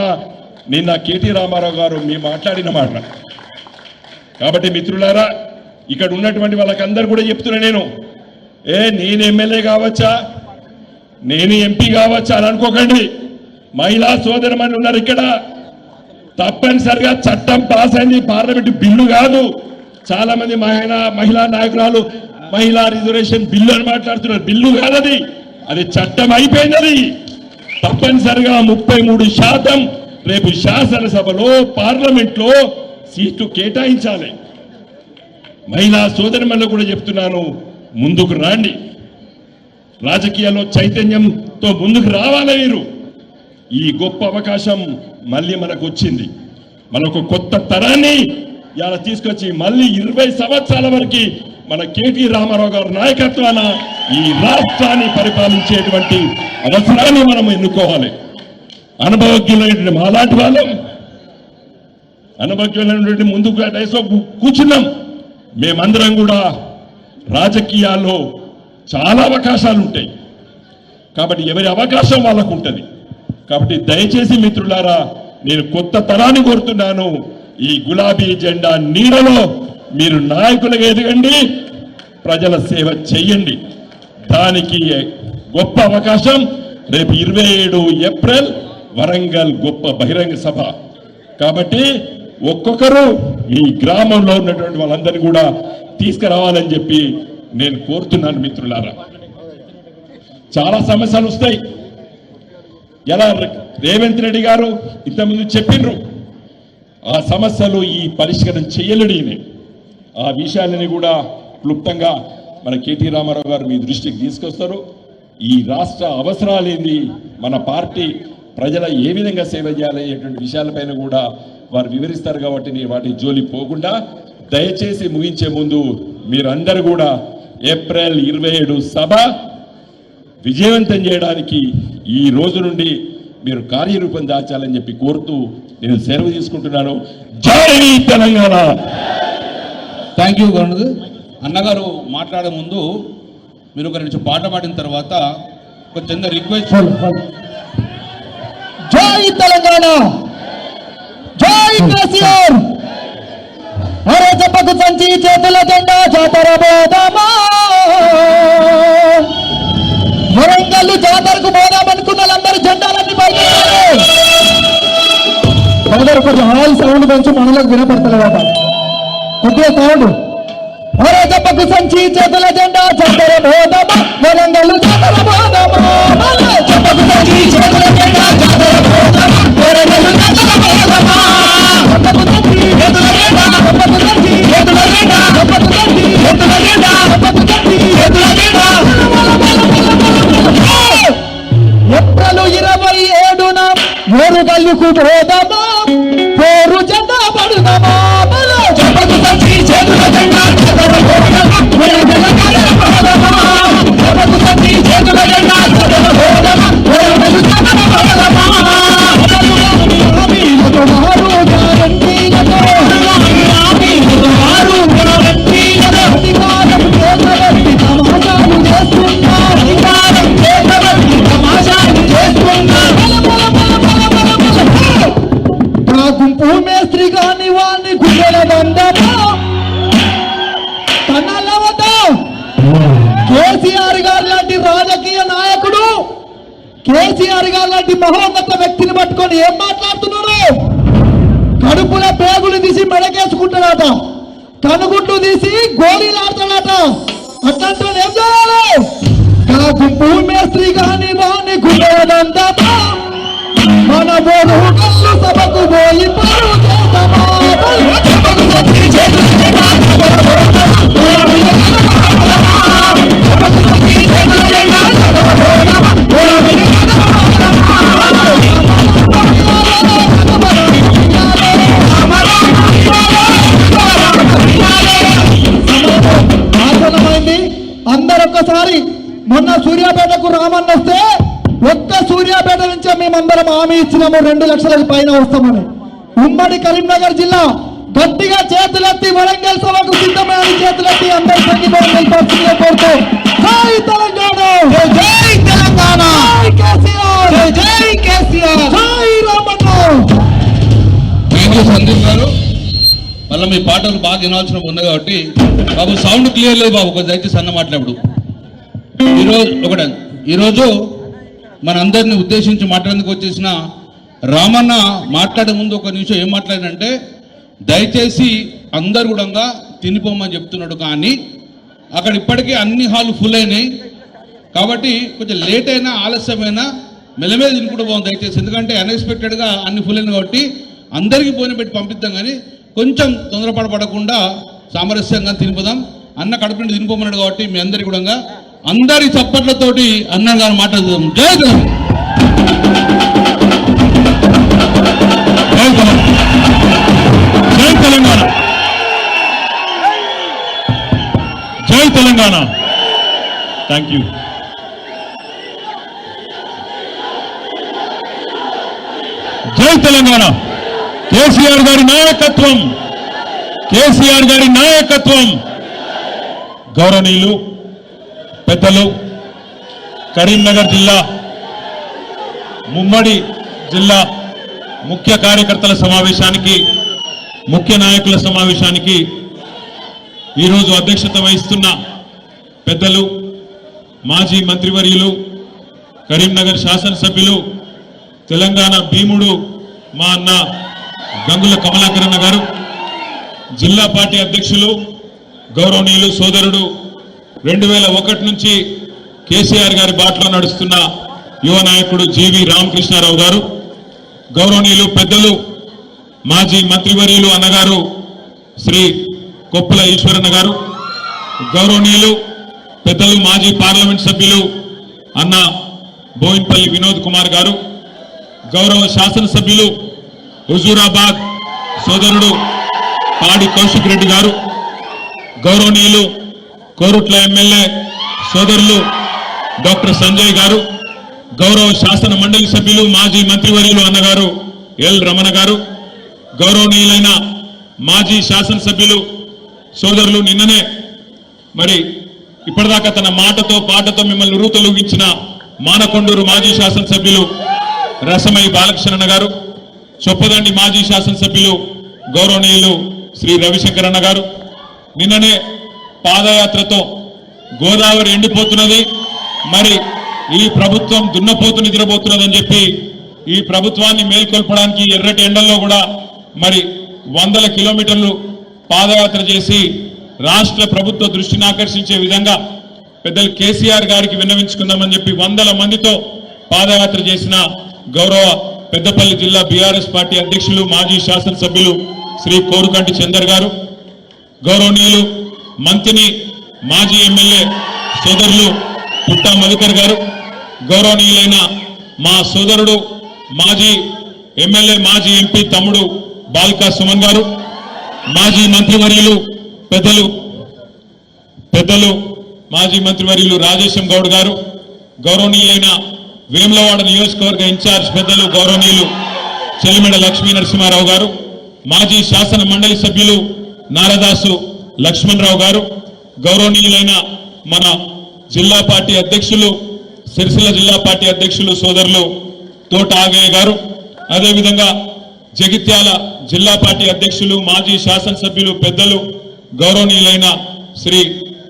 Speaker 7: నిన్న కేటీ రామారావు గారు మేము మాట్లాడిన మాట. కాబట్టి మిత్రులారా, ఇక్కడ ఉన్నటువంటి వాళ్ళకందరూ కూడా చెప్తున్నా నేను ఎమ్మెల్యే కావచ్చా, నేను ఎంపీ కావచ్చా అని అనుకోకండి. మహిళా సోదరుమణులు ఉన్నారు ఇక్కడ. తప్పనిసరిగా చట్టం పాస్ అయింది, పార్లమెంట్ బిల్లు కాదు. చాలా మంది మహిళా నాయకురాలు మహిళా రిజర్వేషన్ బిల్లు అని మాట్లాడుతున్నారు. బిల్లు కాదది, అది చట్టం అయిపోయింది. తప్పనిసరిగా 33% రేపు శాసనసభలో పార్లమెంట్లో సీటు కేటాయించాలి. మహిళా సోదరుమణులు కూడా చెప్తున్నాను, ముందుకు రండి. రాజకీయాల్లో చైతన్యంతో ముందుకు రావాలి మీరు. ఈ గొప్ప అవకాశం మళ్ళీ మనకు వచ్చింది. మనకు కొత్త తరాన్ని ఇలా తీసుకొచ్చి మళ్ళీ 20 సంవత్సరాల వరకు మన కేటీ రామారావు గారి నాయకత్వాన ఈ రాష్ట్రాన్ని పరిపాలించేటువంటి అవసరాన్ని మనం ఎన్నుకోవాలి. అనుభవజ్ఞులైనటువంటి మాలాంటి వాళ్ళం, అనుభవజ్ఞులైనటువంటి ముందుకు డైస్లో కూర్చున్నాం. మేమందరం కూడా రాజకీయాల్లో చాలా అవకాశాలు ఉంటాయి కాబట్టి ఎవరి అవకాశం వాళ్ళకు ఉంటుంది. కాబట్టి దయచేసి మిత్రులారా, నేను కొత్త తరాన్ని కోరుతున్నాను. ఈ గులాబీ జెండా నీడలో మీరు నాయకులుగా ఎదగండి, ప్రజల సేవ చెయ్యండి. దానికి గొప్ప అవకాశం రేపు 27 ఏప్రిల్ వరంగల్ గొప్ప బహిరంగ సభ. కాబట్టి ఒక్కొక్కరు ఈ గ్రామంలో ఉన్నటువంటి వాళ్ళందరినీ కూడా తీసుకురావాలని చెప్పి నేను కోరుతున్నాను. మిత్రులారా, చాలా సమస్యలు వస్తాయి. ఎలా రేవంత్ రెడ్డి గారు ఇంతకుముందు చెప్పిండ్రు, ఆ సమస్యలు ఈ పరిష్కారం చేయలేని ఆ విషయాలని కూడా క్లుప్తంగా మన కేటీ రామారావు గారు మీ దృష్టికి తీసుకొస్తారు. ఈ రాష్ట్ర అవసరాలేంది, మన పార్టీ ప్రజల ఏ విధంగా సేవ చేయాలనేటువంటి విషయాలపైన కూడా వారు వివరిస్తారు. కాబట్టి నేను వాటి జోలి పోకుండా దయచేసి ముగించే ముందు మీరందరూ కూడా ఏప్రిల్ 27 సభ విజయవంతం చేయడానికి ఈ రోజు నుండి మీరు కార్యరూపం దాచాలని చెప్పి కోరుతూ నేను సెలవు తీసుకుంటున్నాను. జై తెలంగాణ.
Speaker 1: థ్యాంక్ యూ గౌరవ్ అన్నగారు. మాట్లాడే ముందు మీరు ఒక 2 నిమిషం పాట పాడిన తర్వాత ఒక చిన్న రిక్వెస్ట్.
Speaker 2: జై తెలంగాణ, జై కేసీఆర్. అరే చెప్పకు సంచి చేతుల జెండా జాతర పోదామా, వరంగల్ జాతరకు పోదామనుకున్న వాళ్ళందరూ జెండాలన్నీ పైకి కొంచెం హాల్ సౌండ్ పెంచి మనలోకి వినపడతలేదట, కొద్దిగా సౌండ్. అరే చెప్పకు సంచి చేతుల జెండా జాతర పోదామా, వరంగల్ జాతర పోదామా, చెప్పకు సంచి చేతుల జెండా జాతర పోదామా, వరంగల్ జాతర పోదామా, చెప్పకు సంచి చేతుల జెండా, చెప్పకు సంచి చేతుల జెండా, చెప్పకు సంచి చేతుల జెండా, చెప్పకు సంచి చేతుల జెండా. ఏప్రిల్ 27న ఓరుగల్లుకు పోదామా, పోరు జెండా పడుదామా, చెప్పకు సంచి చేతుల జెండా జాతర పోదామా, వరంగల్ జాతర పోదామా, చెప్పకు సంచి చేతుల జెండా జాతర పోదామా, వరంగల్ జాతర పోదామా. గుంపు మేస్త్రి గాని వాణ్ణి గుండెల బంధమా తనలవతో కేసీఆర్ గారు లాంటి రాజకీయ నాయకుడు, కేసీఆర్ గారు లాంటి మహోన్నత వ్యక్తిని పట్టుకొని ఏం మాట్లాడుతున్నాడు? కడుపుల పేగులు తీసి మెడకేసుకుంటాడట, కనుగుడ్లు తీసి గోళీలు ఆడతాడట. అట్లాంటి వాళ్ళు ఏం చేయాలి? గుంపు మేస్త్రి కాని రాని గుండెలందమా మన బోరు కళ్ళు సభకు పోయి పరు చేద్దామా అందరు ఒక్కసారి మొన్న సూర్యాపేటకు రామన్న వస్తే ఒక్క సూర్యాపేట నుంచే మేమందరం హామీ ఇచ్చినాము 2 లక్షలకు పైన వస్తామని. ఉమ్మడి కరీంనగర్ జిల్లా గట్టిగా చేతులెత్తి వరంగల్ సభకు సిద్ధమైన చేతులెత్తి అందరూ సంఘీభావం తెలిపాల్సిందిగా కోరుతూ జై తెలంగాణ, జై తెలంగాణ, జై కేసీఆర్, జై కేసీఆర్, జై రామన్న.
Speaker 1: థ్యాంక్ యూ సందీప్ గారు. మళ్ళీ మీ పాటలు బాగా వినాల్సిన ఉంది కాబట్టి బాబు సౌండ్ క్లియర్ లేదు బాబు, కొంచెం దయచేసి అన్న మాట్లాడు. ఈరోజు మన అందరిని ఉద్దేశించి మాట్లాడేందుకు వచ్చేసిన రామన్న మాట్లాడే ముందు ఒక నిమిషం ఏం మాట్లాడినంటే, దయచేసి అందరు కూడా తినిపోమని చెప్తున్నాడు, కానీ అక్కడ ఇప్పటికీ అన్ని హాలు ఫుల్ అయినాయి కాబట్టి కొంచెం లేట్ అయినా ఆలస్యమైనా మెల్లమే తినుకుంటూ పోదాం దయచేసి. ఎందుకంటే అన్ఎక్స్పెక్టెడ్గా అన్ని ఫుల్ అయినాయి కాబట్టి అందరికీ పోయిన పెట్టి పంపిద్దాం, కానీ కొంచెం తొందరపడకుండా సామరస్యంగా తినిపోదాం. అన్న కడుపు నుండి తినిపోమన్నాడు కాబట్టి మీ అందరికీ కూడా అందరి చప్పట్లతోటి అన్న గారు మాట్లాడుదాం. జై తెలంగాణ, జై తెలంగాణ. Thank you. జై తెలంగాణ. కేసీఆర్ గారి నాయకత్వం, కేసీఆర్ గారి నాయకత్వం. గౌరవనీయులు పెద్దలు, కరీంనగర్ జిల్లా ముమ్మడి జిల్లా ముఖ్య కార్యకర్తల సమావేశానికి, ముఖ్య నాయకుల సమావేశానికి ఈరోజు అధ్యక్షత వహిస్తున్న పెద్దలు, మాజీ మంత్రివర్యులు, కరీంనగర్ శాసనసభ్యులు, తెలంగాణ భీముడు మా అన్న గంగుల కమలాకరణ గారు, జిల్లా పార్టీ అధ్యక్షులు గౌరవనీయులు సోదరుడు 2001 నుంచి కేసీఆర్ గారి బాటలో నడుస్తున్న యువ నాయకుడు జీవి రామకృష్ణారావు గారు, గౌరవనీయులు పెద్దలు మాజీ మంత్రివర్యులు అన్నగారు శ్రీ కొప్పుల ఈశ్వరన్న గారు, గౌరవనీయులు పెద్దలు మాజీ పార్లమెంట్ సభ్యులు అన్న బోయిన్పల్లి వినోద్ కుమార్ గారు, గౌరవ శాసనసభ్యులు హుజూరాబాద్ సోదరుడు పాడి కౌశిక్ రెడ్డి గారు, గౌరవనీయులు కోరుట్ల ఎమ్మెల్యే సోదరులు డాక్టర్ సంజయ్ గారు, గౌరవ శాసన మండలి సభ్యులు మాజీ మంత్రివర్యులు అన్నగారు ఎల్ రమణ గారు, గౌరవనీయులైన మాజీ శాసనసభ్యులు సోదరులు నిన్ననే మరి ఇప్పటిదాకా తన మాటతో పాటతో మిమ్మల్ని ఉరుతొలగించిన మానకొండూరు మాజీ శాసనసభ్యులు రసమై బాలకృష్ణ గారు, చొప్పదండి మాజీ శాసనసభ్యులు గౌరవనీయులు శ్రీ రవిశంకర్ అన్న గారు, నిన్ననే పాదయాత్రతో గోదావరి ఎండిపోతున్నది, మరి ఈ ప్రభుత్వం దున్నపోతు నిద్రపోతున్నదని చెప్పి ఈ ప్రభుత్వాన్ని మేల్కొల్పడానికి ఎర్రటి ఎండల్లో కూడా మరి 100 కిలోమీటర్లు పాదయాత్ర చేసి రాష్ట్ర ప్రభుత్వ దృష్టిని ఆకర్షించే విధంగా పెద్దలు కేసీఆర్ గారికి విన్నవించుకుందామని చెప్పి 100 మందితో పాదయాత్ర చేసిన గౌరవ పెద్దపల్లి జిల్లా బీఆర్ఎస్ పార్టీ అధ్యక్షులు మాజీ శాసనసభ్యులు శ్రీ కోరుకంటి చందర్ గారు, గౌరవనీయులు మంత్రిని మాజీ ఎమ్మెల్యే సోదరులు పుట్టా మధుకర్ గారు, గౌరవనీయులైన మా సోదరుడు మాజీ ఎమ్మెల్యే మాజీ ఎంపీ తమ్ముడు బాల్కా సుమన్ గారు, మాజీ మంత్రివర్యులు పెద్దలు మాజీ మంత్రివర్యులు రాజేశం గౌడ్ గారు, గౌరవనీయులైన వేములవాడ నియోజకవర్గ ఇన్ఛార్జ్ పెద్దలు గౌరవనీయులు చెలిమెడ లక్ష్మీ నరసింహారావు గారు, మాజీ శాసన మండలి సభ్యులు నారదాసు లక్ష్మణరావు గారు, గౌరవనీయులైన మన జిల్లా పార్టీ అధ్యక్షులు సిరిసిల్ల జిల్లా పార్టీ అధ్యక్షులు సోదరులు తోట ఆగయ్య గారు, అదేవిధంగా జగిత్యాల జిల్లా పార్టీ అధ్యక్షులు మాజీ శాసనసభ్యులు పెద్దలు గౌరవనీయులైన శ్రీ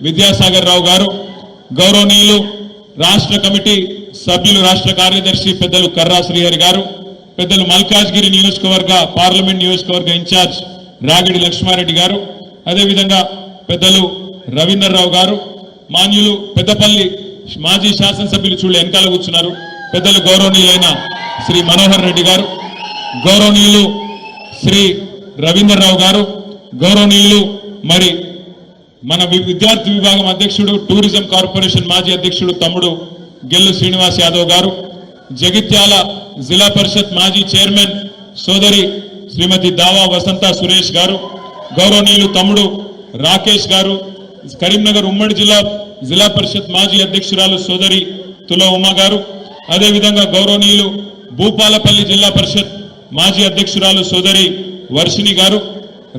Speaker 1: విద్యాసాగర్ రావు గారు, గౌరవనీయులు రాష్ట్ర కమిటీ సభ్యులు రాష్ట్ర కార్యదర్శి పెద్దలు కర్రా శ్రీహరి గారు, పెద్దలు మల్కాజ్గిరి నియోజకవర్గ పార్లమెంట్ నియోజకవర్గ ఇన్ఛార్జ్ రాగిడి లక్ష్మారెడ్డి గారు, అదేవిధంగా పెద్దలు రవీందర్రావు గారు,
Speaker 7: మాన్యులు పెద్దపల్లి మాజీ శాసనసభ్యులు చూడ వెనకాల కూర్చున్నారు పెద్దలు గౌరవనీయులైన శ్రీ మనోహర్ రెడ్డి గారు, గౌరవనీయులు శ్రీ రవీంద్రరావు గారు, గౌరవనీయులు మరి మన విద్యార్థి విభాగం అధ్యక్షుడు టూరిజం కార్పొరేషన్ మాజీ అధ్యక్షుడు తమ్ముడు గెల్లు శ్రీనివాస్ యాదవ్ గారు, జగిత్యాల జిల్లా పరిషత్ మాజీ చైర్మన్ సోదరి శ్రీమతి దావా వసంత సురేష్ గారు, గౌరవనీయులు తమ్ముడు రాకేష్ గారు, కరీంనగర్ ఉమ్మడి జిల్లా పరిషత్ మాజీ అధ్యక్షురాలు సోదరి తుల ఉమా గారు, అదేవిధంగా గౌరవనీయులు భూపాలపల్లి జిల్లా పరిషత్ మాజీ అధ్యక్షురాలు సోదరి వర్షిణి గారు,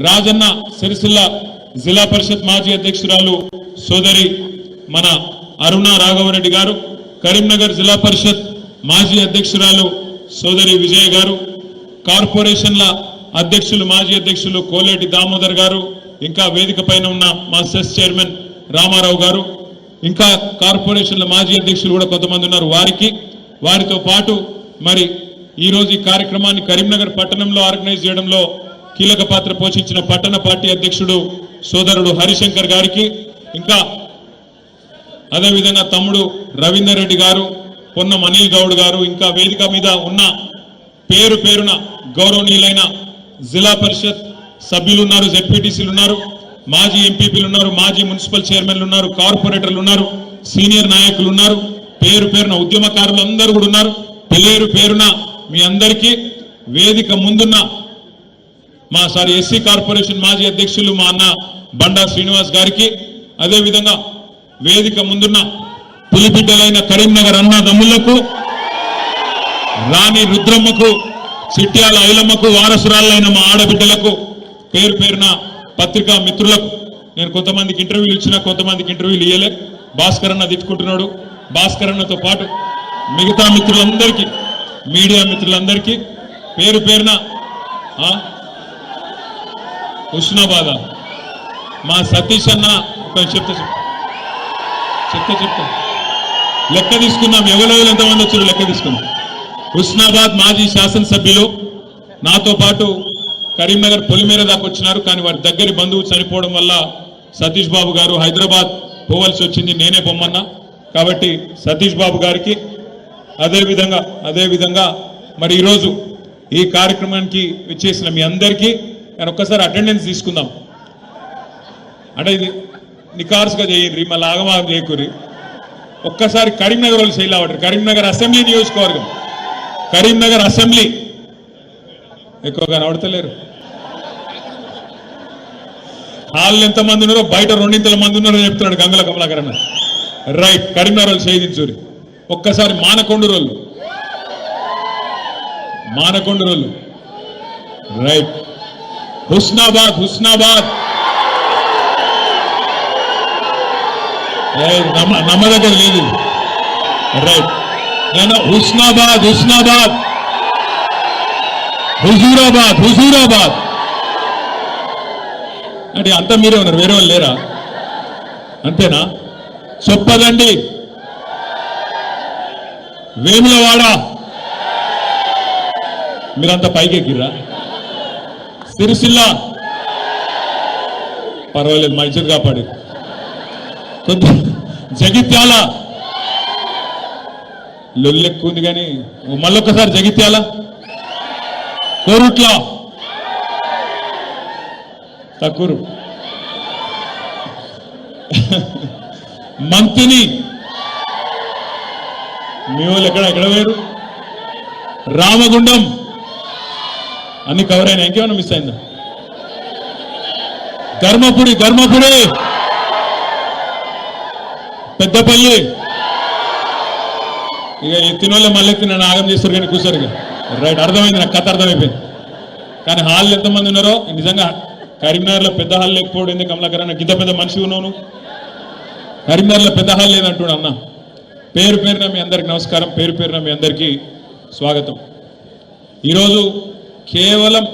Speaker 7: రాజన్న సిరిసిల్ల జిల్లా పరిషత్ మాజీ అధ్యక్షురాలు సోదరి మన అరుణ రాఘవరెడ్డి గారు, కరీంనగర్ జిల్లా పరిషత్ మాజీ అధ్యక్షురాలు సోదరి విజయ్ గారు, కార్పొరేషన్ల అధ్యక్షులు మాజీ అధ్యక్షులు కోలేటి దామోదర్ గారు, ఇంకా వేదిక పైన ఉన్న మా సెస్ చైర్మన్ రామారావు గారు, ఇంకా కార్పొరేషన్ల మాజీ అధ్యక్షులు కూడా కొంతమంది ఉన్నారు. వారితో పాటు మరి ఈరోజు ఈ కార్యక్రమాన్ని కరీంనగర్ పట్టణంలో ఆర్గనైజ్ చేయడంలో కీలక పాత్ర పోషించిన పట్టణ పార్టీ అధ్యక్షుడు సోదరుడు హరిశంకర్ గారికి, ఇంకా అదేవిధంగా తమ్ముడు రవీందర్ రెడ్డి గారు, పొన్నం అనిల్ గౌడ్ గారు, ఇంకా వేదిక మీద ఉన్న పేరున గౌరవనీయులైన జిల్లా పరిషత్ సభ్యులు ఉన్నారు, జెడ్పీటీసీలు ఉన్నారు, మాజీ ఎంపీపీలు ఉన్నారు, మాజీ మున్సిపల్ చైర్మన్లు ఉన్నారు, కార్పొరేటర్లు ఉన్నారు, సీనియర్ నాయకులు ఉన్నారు, పేరున ఉద్యమకారులు అందరూ కూడా ఉన్నారు. పేరున మీ అందరికీ వేదిక ముందున్న మా ఎస్సీ కార్పొరేషన్ మాజీ అధ్యక్షులు మా అన్న బండా శ్రీనివాస్ గారికి, అదేవిధంగా వేదిక ముందున్న పులిబిడ్డలైన కరీంనగర్ అన్నదమ్ములకు, రాణి రుద్రమ్మకు, చిట్యాల ఐలమ్మకు వారసురాలైన మా ఆడబిడ్డలకు, పేరున పత్రికా మిత్రులకు, నేను కొంతమందికి ఇంటర్వ్యూలు ఇచ్చినా కొంతమందికి ఇంటర్వ్యూలు ఇయ్యలే. భాస్కర్ అన్న తిట్టుకుంటున్నాడు. భాస్కర్ అన్నతో పాటు మిగతా మిత్రులందరికీ, మీడియా మిత్రులందరికీ పేరున హుస్నాబాద్ మా సతీష్ అన్న చెప్తా లెక్క తీసుకున్నాం. ఎవరెవరు ఎంతమంది వచ్చారు లెక్క తీసుకున్నాం. హుస్నాబాద్ మాజీ శాసనసభ్యులు నాతో పాటు కరీంనగర్ పొలిమేర దాకా వచ్చినారు. కానీ వారి దగ్గరి బంధువు చనిపోవడం వల్ల సతీష్ బాబు గారు హైదరాబాద్ పోవలసి వచ్చింది. నేనే పొమ్మన్నా కాబట్టి సతీష్ బాబు గారికి, అదేవిధంగా మరి ఈరోజు ఈ కార్యక్రమానికి వచ్చేసిన మీ అందరికీ నేను ఒక్కసారి అటెండెన్స్ తీసుకుందాం. అంటే ఇది నికార్సుగా చేయండి, మళ్ళీ ఆగమాగం చేయకూరి. ఒక్కసారి కరీంనగర్ వాళ్ళు శైలి అవ్వరు. కరీంనగర్ అసెంబ్లీ నియోజకవర్గం, కరీంనగర్ అసెంబ్లీ ఎక్కువగా నడతలేరు. హాల్లో ఎంతమంది ఉన్నారో బయట 2 మంది ఉన్నారో చెప్తున్నాడు గంగుల కమలాకర్ అన్న. రైట్, కరీంనగర్ వాళ్ళు చేయించూరి. ఒక్కసారి మానకొండ రోళ్ళు రైట్. హుస్నాబాద్ నమ్మదగ్గర లేదు. రైట్, నేను హుస్నాబాద్ హుజూరాబాద్ అంటే అంతా మీరే ఉన్నారు, వేరే వాళ్ళు లేరా? అంతేనా? చొప్పదండి, వేములవాడ మీరంతా పైకెక్కిర్రా? సిరిసిల్ల పర్వాలేదు, మా ఇజ్జత్ కాపాడి. కొంచెం జగిత్యాల లొల్లెక్కు ఉంది కానీ మళ్ళొక్కసారి జగిత్యాల, కోరుట్ల, తక్కురు, మంతిని, మీ వాళ్ళు ఎక్కడ వేరు, రామగుండం అన్ని కవర్ అయినా. ఇంకేమైనా మిస్ అయిందా? ధర్మపురి, పెద్దపల్లి. ఇక ఎత్తిన వాళ్ళే మళ్ళీ ఎత్తి నన్ను ఆగం చేస్తారు కానీ కూర్చోరు. ఇక రైట్, అర్థమైంది, నాకు కథ అర్థమైపోయింది. కానీ హాల్లో ఎంతమంది ఉన్నారో నిజంగా కరీంనగర్లో పెద్ద హాల్ లేకపోవడం ఎందుకు కమలాకర్ అన్న? ఇంత పెద్ద మనిషి ఉన్నావు, కరీంనగర్లో పెద్ద హాల్ లేదంటున్నాడు అన్న. పేరున మీ అందరికి నమస్కారం, పేరున మీ అందరికీ స్వాగతం. ఈరోజు కేవలం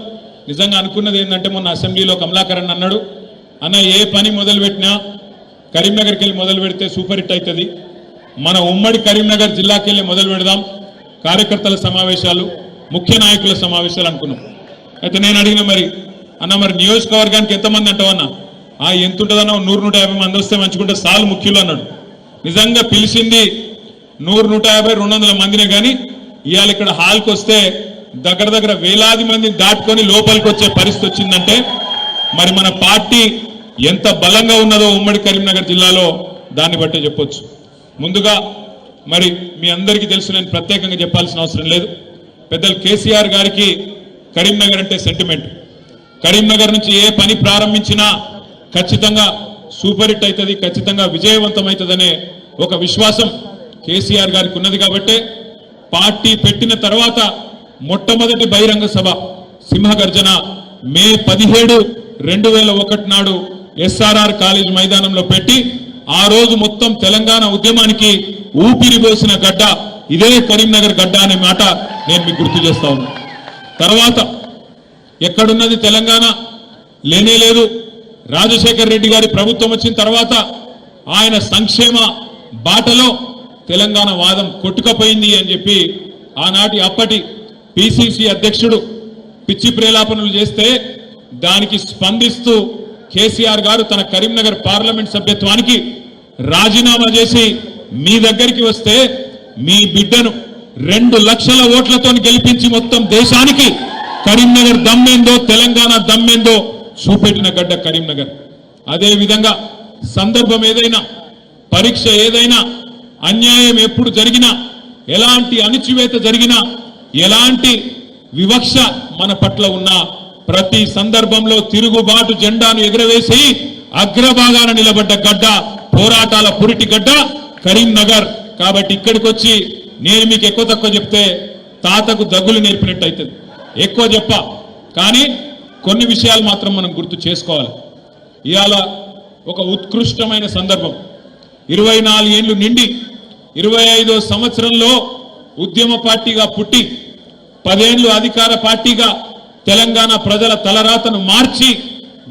Speaker 7: నిజంగా అనుకున్నది ఏంటంటే, మొన్న అసెంబ్లీలో కమలాకర్ అన్న అన్నాడు, అన్న ఏ పని మొదలుపెట్టినా కరీంనగర్కి వెళ్ళి మొదలు పెడితే సూపర్ హిట్ అవుతుంది, మన ఉమ్మడి కరీంనగర్ జిల్లాకి వెళ్ళి మొదలు పెడదాం, కార్యకర్తల సమావేశాలు, ముఖ్య నాయకుల సమావేశాలు అనుకున్నాం. అయితే నేను అడిగిన మరి నియోజకవర్గానికి ఎంతమంది అంటావన్నా?
Speaker 8: ఎంత ఉంటుందన్నా 100-150 మంది వస్తే మంచుకుంటే సాలు ముఖ్యులు అన్నాడు. నిజంగా పిలిచింది 100-150-200 మందినే కానీ ఇవాళ ఇక్కడ హాల్కి వస్తే దగ్గర వేలాది మందిని దాటుకొని లోపలికి వచ్చే పరిస్థితి వచ్చిందంటే మరి మన పార్టీ ఎంత బలంగా ఉన్నదో ఉమ్మడి కరీంనగర్ జిల్లాలో దాన్ని బట్టే చెప్పొచ్చు. ముందుగా మరి మీ అందరికీ తెలుసు, నేను ప్రత్యేకంగా చెప్పాల్సిన అవసరం లేదు. పెద్దలు కేసీఆర్ గారికి కరీంనగర్ అంటే సెంటిమెంట్. కరీంనగర్ నుంచి ఏ పని ప్రారంభించినా ఖచ్చితంగా సూపర్ హిట్ అవుతుంది, ఖచ్చితంగా విజయవంతం అవుతుందనే ఒక విశ్వాసం కేసీఆర్ గారికి ఉన్నది. కాబట్టి పార్టీ పెట్టిన తర్వాత మొట్టమొదటి బహిరంగ సభ సింహగర్జన మే 17, 2001 నాడు SRR కాలేజ్ మైదానంలో పెట్టి ఆ రోజు మొత్తం తెలంగాణ ఉద్యమానికి ఊపిరి పోసిన గడ్డ ఇదే కరీంనగర్ గడ్డ అనే మాట నేను మీకు గుర్తు చేస్తా ఉన్నా. తర్వాత ఎక్కడున్నది తెలంగాణ? లేనే లేదు. రాజశేఖర్ రెడ్డి గారి ప్రభుత్వం వచ్చిన తర్వాత ఆయన సంక్షేమ బాటలో తెలంగాణ వాదం కొట్టుకపోయింది అని చెప్పి ఆనాటి అప్పటి పిసిసి అధ్యక్షుడు పిచ్చి ప్రేలాపనలు చేస్తే దానికి స్పందిస్తూ కేసీఆర్ గారు తన కరీంనగర్ పార్లమెంట్ సభ్యత్వానికి రాజీనామా చేసి మీ దగ్గరికి వస్తే మీ బిడ్డను 2 లక్షల ఓట్లతో గెలిపించి మొత్తం దేశానికి కరీంనగర్ దమ్మేందో తెలంగాణ దమ్మేందో చూపెట్టిన గడ్డ కరీంనగర్. అదే విధంగా సందర్భం ఏదైనా, పరీక్ష ఏదైనా, అన్యాయం ఎప్పుడు జరిగినా, ఎలాంటి అణిచివేత జరిగినా, ఎలాంటి వివక్ష మన పట్ల ఉన్నా ప్రతి సందర్భంలో తిరుగుబాటు జెండాను ఎగురవేసి అగ్రభాగాన నిలబడ్డ గడ్డ, పోరాటాల పురిటి గడ్డ కరీంనగర్. కాబట్టి ఇక్కడికి వచ్చి నేను మీకు ఎక్కువ తక్కువ చెప్తే తాతకు దగ్గులు నేర్పినట్టు అవుతుంది. ఎక్కువ చెప్పా కానీ కొన్ని విషయాలు మాత్రం మనం గుర్తు చేసుకోవాలి. ఇవాళ ఒక ఉత్కృష్టమైన సందర్భం. 24 ఏళ్లు నిండి 25వ సంవత్సరంలో ఉద్యమ పార్టీగా పుట్టి 10 ఏళ్లు అధికార పార్టీగా తెలంగాణ ప్రజల తలరాతను మార్చి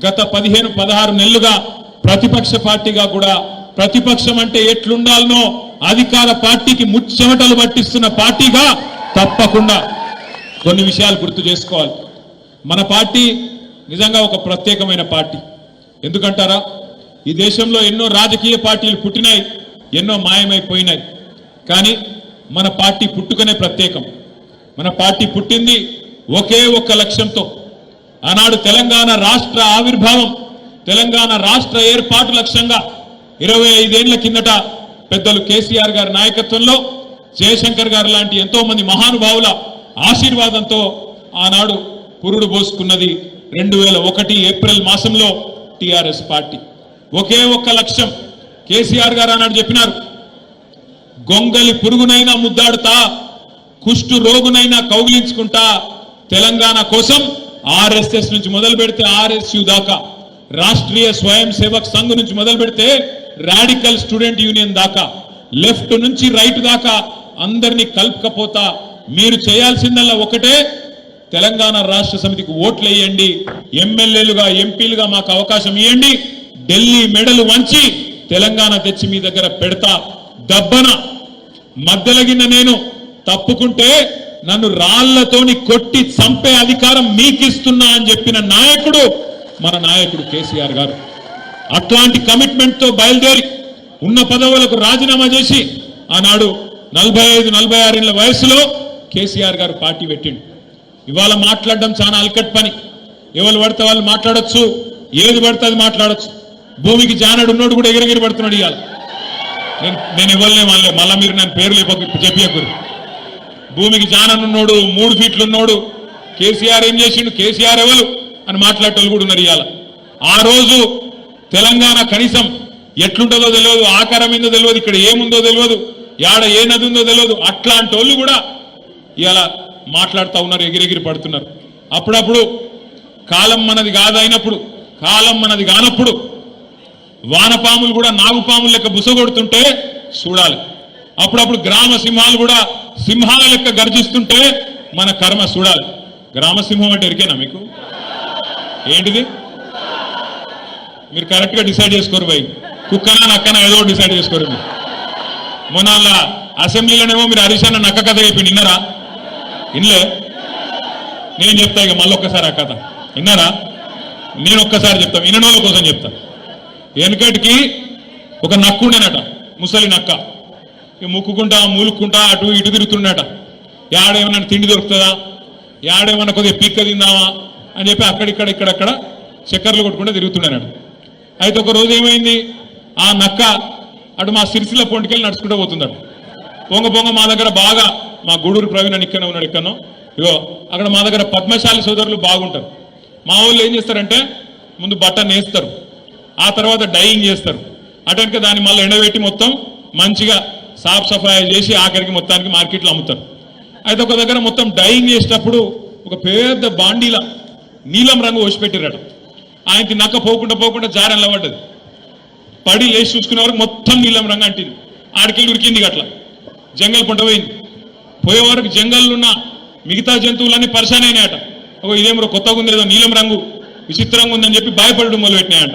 Speaker 8: గత 15-16 నెలలుగా ప్రతిపక్ష పార్టీగా కూడా, ప్రతిపక్షం అంటే ఎట్లుండాలనో అధికార పార్టీకి ముచ్చెమటలు పట్టిస్తున్న పార్టీగా తప్పకుండా కొన్ని విషయాలు గుర్తు చేసుకోవాలి. మన పార్టీ నిజంగా ఒక ప్రత్యేకమైన పార్టీ. ఎందుకంటారా? ఈ దేశంలో ఎన్నో రాజకీయ పార్టీలు పుట్టినాయి, ఎన్నో మాయమైపోయినాయి. కానీ మన పార్టీ పుట్టుకనే ప్రత్యేకం. మన పార్టీ పుట్టింది ఒకే ఒక్క లక్ష్యంతో. ఆనాడు తెలంగాణ రాష్ట్ర ఆవిర్భావం, తెలంగాణ రాష్ట్ర ఏర్పాటు లక్ష్యంగా 25 ఏళ్ల కిందట పెద్దలు కేసీఆర్ గారి నాయకత్వంలో జయశంకర్ గారు లాంటి ఎంతో మంది మహానుభావుల ఆశీర్వాదంతో ఆనాడు పురుడు పోసుకున్నది 2001 ఏప్రిల్ మాసంలో టిఆర్ఎస్ పార్టీ. ఒకే ఒక్క లక్ష్యం. కేసీఆర్ గారు ఆనాడు చెప్పినారు, గొంగలి పురుగునైనా ముద్దాడుతా, కుష్టు రోగునైనా కౌగిలించుకుంటా, తెలంగాణ కోసం ఆర్ఎస్ఎస్ నుంచి మొదలు పెడితే ఆర్ఎస్యు దాకా, రాష్ట్రీయ స్వయం సేవక్ సంఘ్ నుంచి మొదలు పెడితే రాడికల్ స్టూడెంట్ యూనియన్ దాకా, లెఫ్ట్ నుంచి రైట్ దాకా అందరినీ కలుపుకపోతా మీరు చేయాల్సిందల్లా ఒకటే, తెలంగాణ రాష్ట్ర సమితికి ఓట్లు వేయండి, ఎమ్మెల్యేలుగా ఎంపీలుగా మాకు అవకాశం ఇవ్వండి, ఢిల్లీ మెడలు వంచి తెలంగాణ తెచ్చి మీ దగ్గర పెడతా, దబ్బన మద్దలగిన నేను తప్పుకుంటే నన్ను రాళ్లతోని కొట్టి చంపే అధికారం మీకిస్తున్నా అని చెప్పిన నాయకుడు మన నాయకుడు కేసీఆర్ గారు. అట్లాంటి కమిట్మెంట్ తో బయలుదేరి ఉన్న పదవులకు రాజీనామా చేసి ఆనాడు 45-46 ఏళ్ల వయసులో కేసీఆర్ గారు పార్టీ పెట్టిండు. ఇవాళ మాట్లాడడం చాలా అల్కట్ పని. ఎవరు పడితే వాళ్ళు మాట్లాడొచ్చు, ఏది పడితే అది మాట్లాడొచ్చు. భూమికి జానడు ఉన్నోడు కూడా ఎగిరెగిరి పడుతున్నాడు. ఇవాళ నేను ఇవ్వలే మళ్ళీ మీరు నేను పేర్లు చెప్పకూడదు. భూమికి జాననున్నోడు, 3 ఫీట్లు ఉన్నోడు కేసీఆర్ ఏం చేసిండు, కేసీఆర్ ఎవరు అని మాట్లాడేటోళ్ళు కూడా ఉన్నారు. ఇవాళ ఆ రోజు తెలంగాణ కనీసం ఎట్లుంటుందో తెలియదు, ఆకారం ఏందో తెలియదు, ఇక్కడ ఏముందో తెలియదు, యాడ ఏ నది ఉందో తెలియదు. అట్లాంటి వాళ్ళు కూడా ఇవాళ మాట్లాడుతూ ఉన్నారు, ఎగిరెగిరి పడుతున్నారు. అప్పుడప్పుడు కాలం మనది కాదైనప్పుడు, కాలం మనది కానప్పుడు వానపాములు కూడా నాగుపాములు లెక్క బుసగొడుతుంటే చూడాలి. అప్పుడప్పుడు గ్రామ సింహాలు కూడా సింహాల లెక్క గర్జిస్తుంటే మన కర్మ చూడాలి. గ్రామ సింహం అంటే ఎరికేనా మీకు? ఏంటిది? మీరు కరెక్ట్గా డిసైడ్ చేసుకోరు భయ్. కుక్కనా నక్కనా ఏదో డిసైడ్ చేసుకోరు మీరు. మొన్న అసెంబ్లీలోనేమో మీరు హరీష్ నక్క కథ చెప్పి విన్నారా? ఇన్లే. నేను చెప్తా ఇక మళ్ళొక్కసారి ఆ కథ విన్నారా? నేను ఒక్కసారి చెప్తాను, విననోళ్ళ కోసం చెప్తా. వెనకటికి ఒక నక్క ఉండేనట, ముసలి నక్క. ముక్కుకుంటా మూలుక్కుంటా అటు ఇటు తిరుగుతుండట. యాడేమన్నా తిండి దొరుకుతుందా, యాడేమన్నా కొద్దిగా పీక్క తిందామా అని చెప్పి అక్కడిక్కడ ఇక్కడక్కడ చక్కర్లు కొట్టుకుంటూ తిరుగుతుండేనట. అయితే ఒక రోజు ఏమైంది, ఆ నక్క అటు మా సిరిసిల్ల పొంటికెళ్ళి నడుచుకుంటూ పోతుందట. పొంగ పొంగ మా దగ్గర బాగా, మా గూడూరు ప్రవీణ్ అని ఇక్కడనే ఉన్నాడు, ఇక్కడనో ఇగో అక్కడ మా దగ్గర పద్మశాలి సోదరులు బాగుంటారు. మా వాళ్ళు ఏం చేస్తారంటే ముందు బట్ట నేస్తారు, ఆ తర్వాత డైయింగ్ చేస్తారు. అటెనక దాన్ని మళ్ళీ ఎండబెట్టి మొత్తం మంచిగా సాఫ్ సఫాయి చేసి ఆఖరికి మొత్తానికి మార్కెట్లో అమ్ముతారు. అయితే ఒక దగ్గర మొత్తం డైయింగ్ చేసేటప్పుడు ఒక పెద్ద బాండీల నీలం రంగు పోసిపెట్టిరట. ఆయనకి నక్క పోకుండా జారెల్లా పడ్డది. పడి లేచి చూసుకునే వరకు మొత్తం నీలం రంగు అంటింది. ఆడికెళ్ళి ఉరికింది, అట్లా జంగల్ పంట పోయింది. పోయే వరకు జంగల్లో ఉన్న మిగతా జంతువులన్నీ పరిశాన్ అయినాయట. ఇదేమో కొత్తగా ఉంది, ఏదో నీలం రంగు విచిత్రంగా ఉందని చెప్పి భయపడడం మొదలుపెట్టినాయట.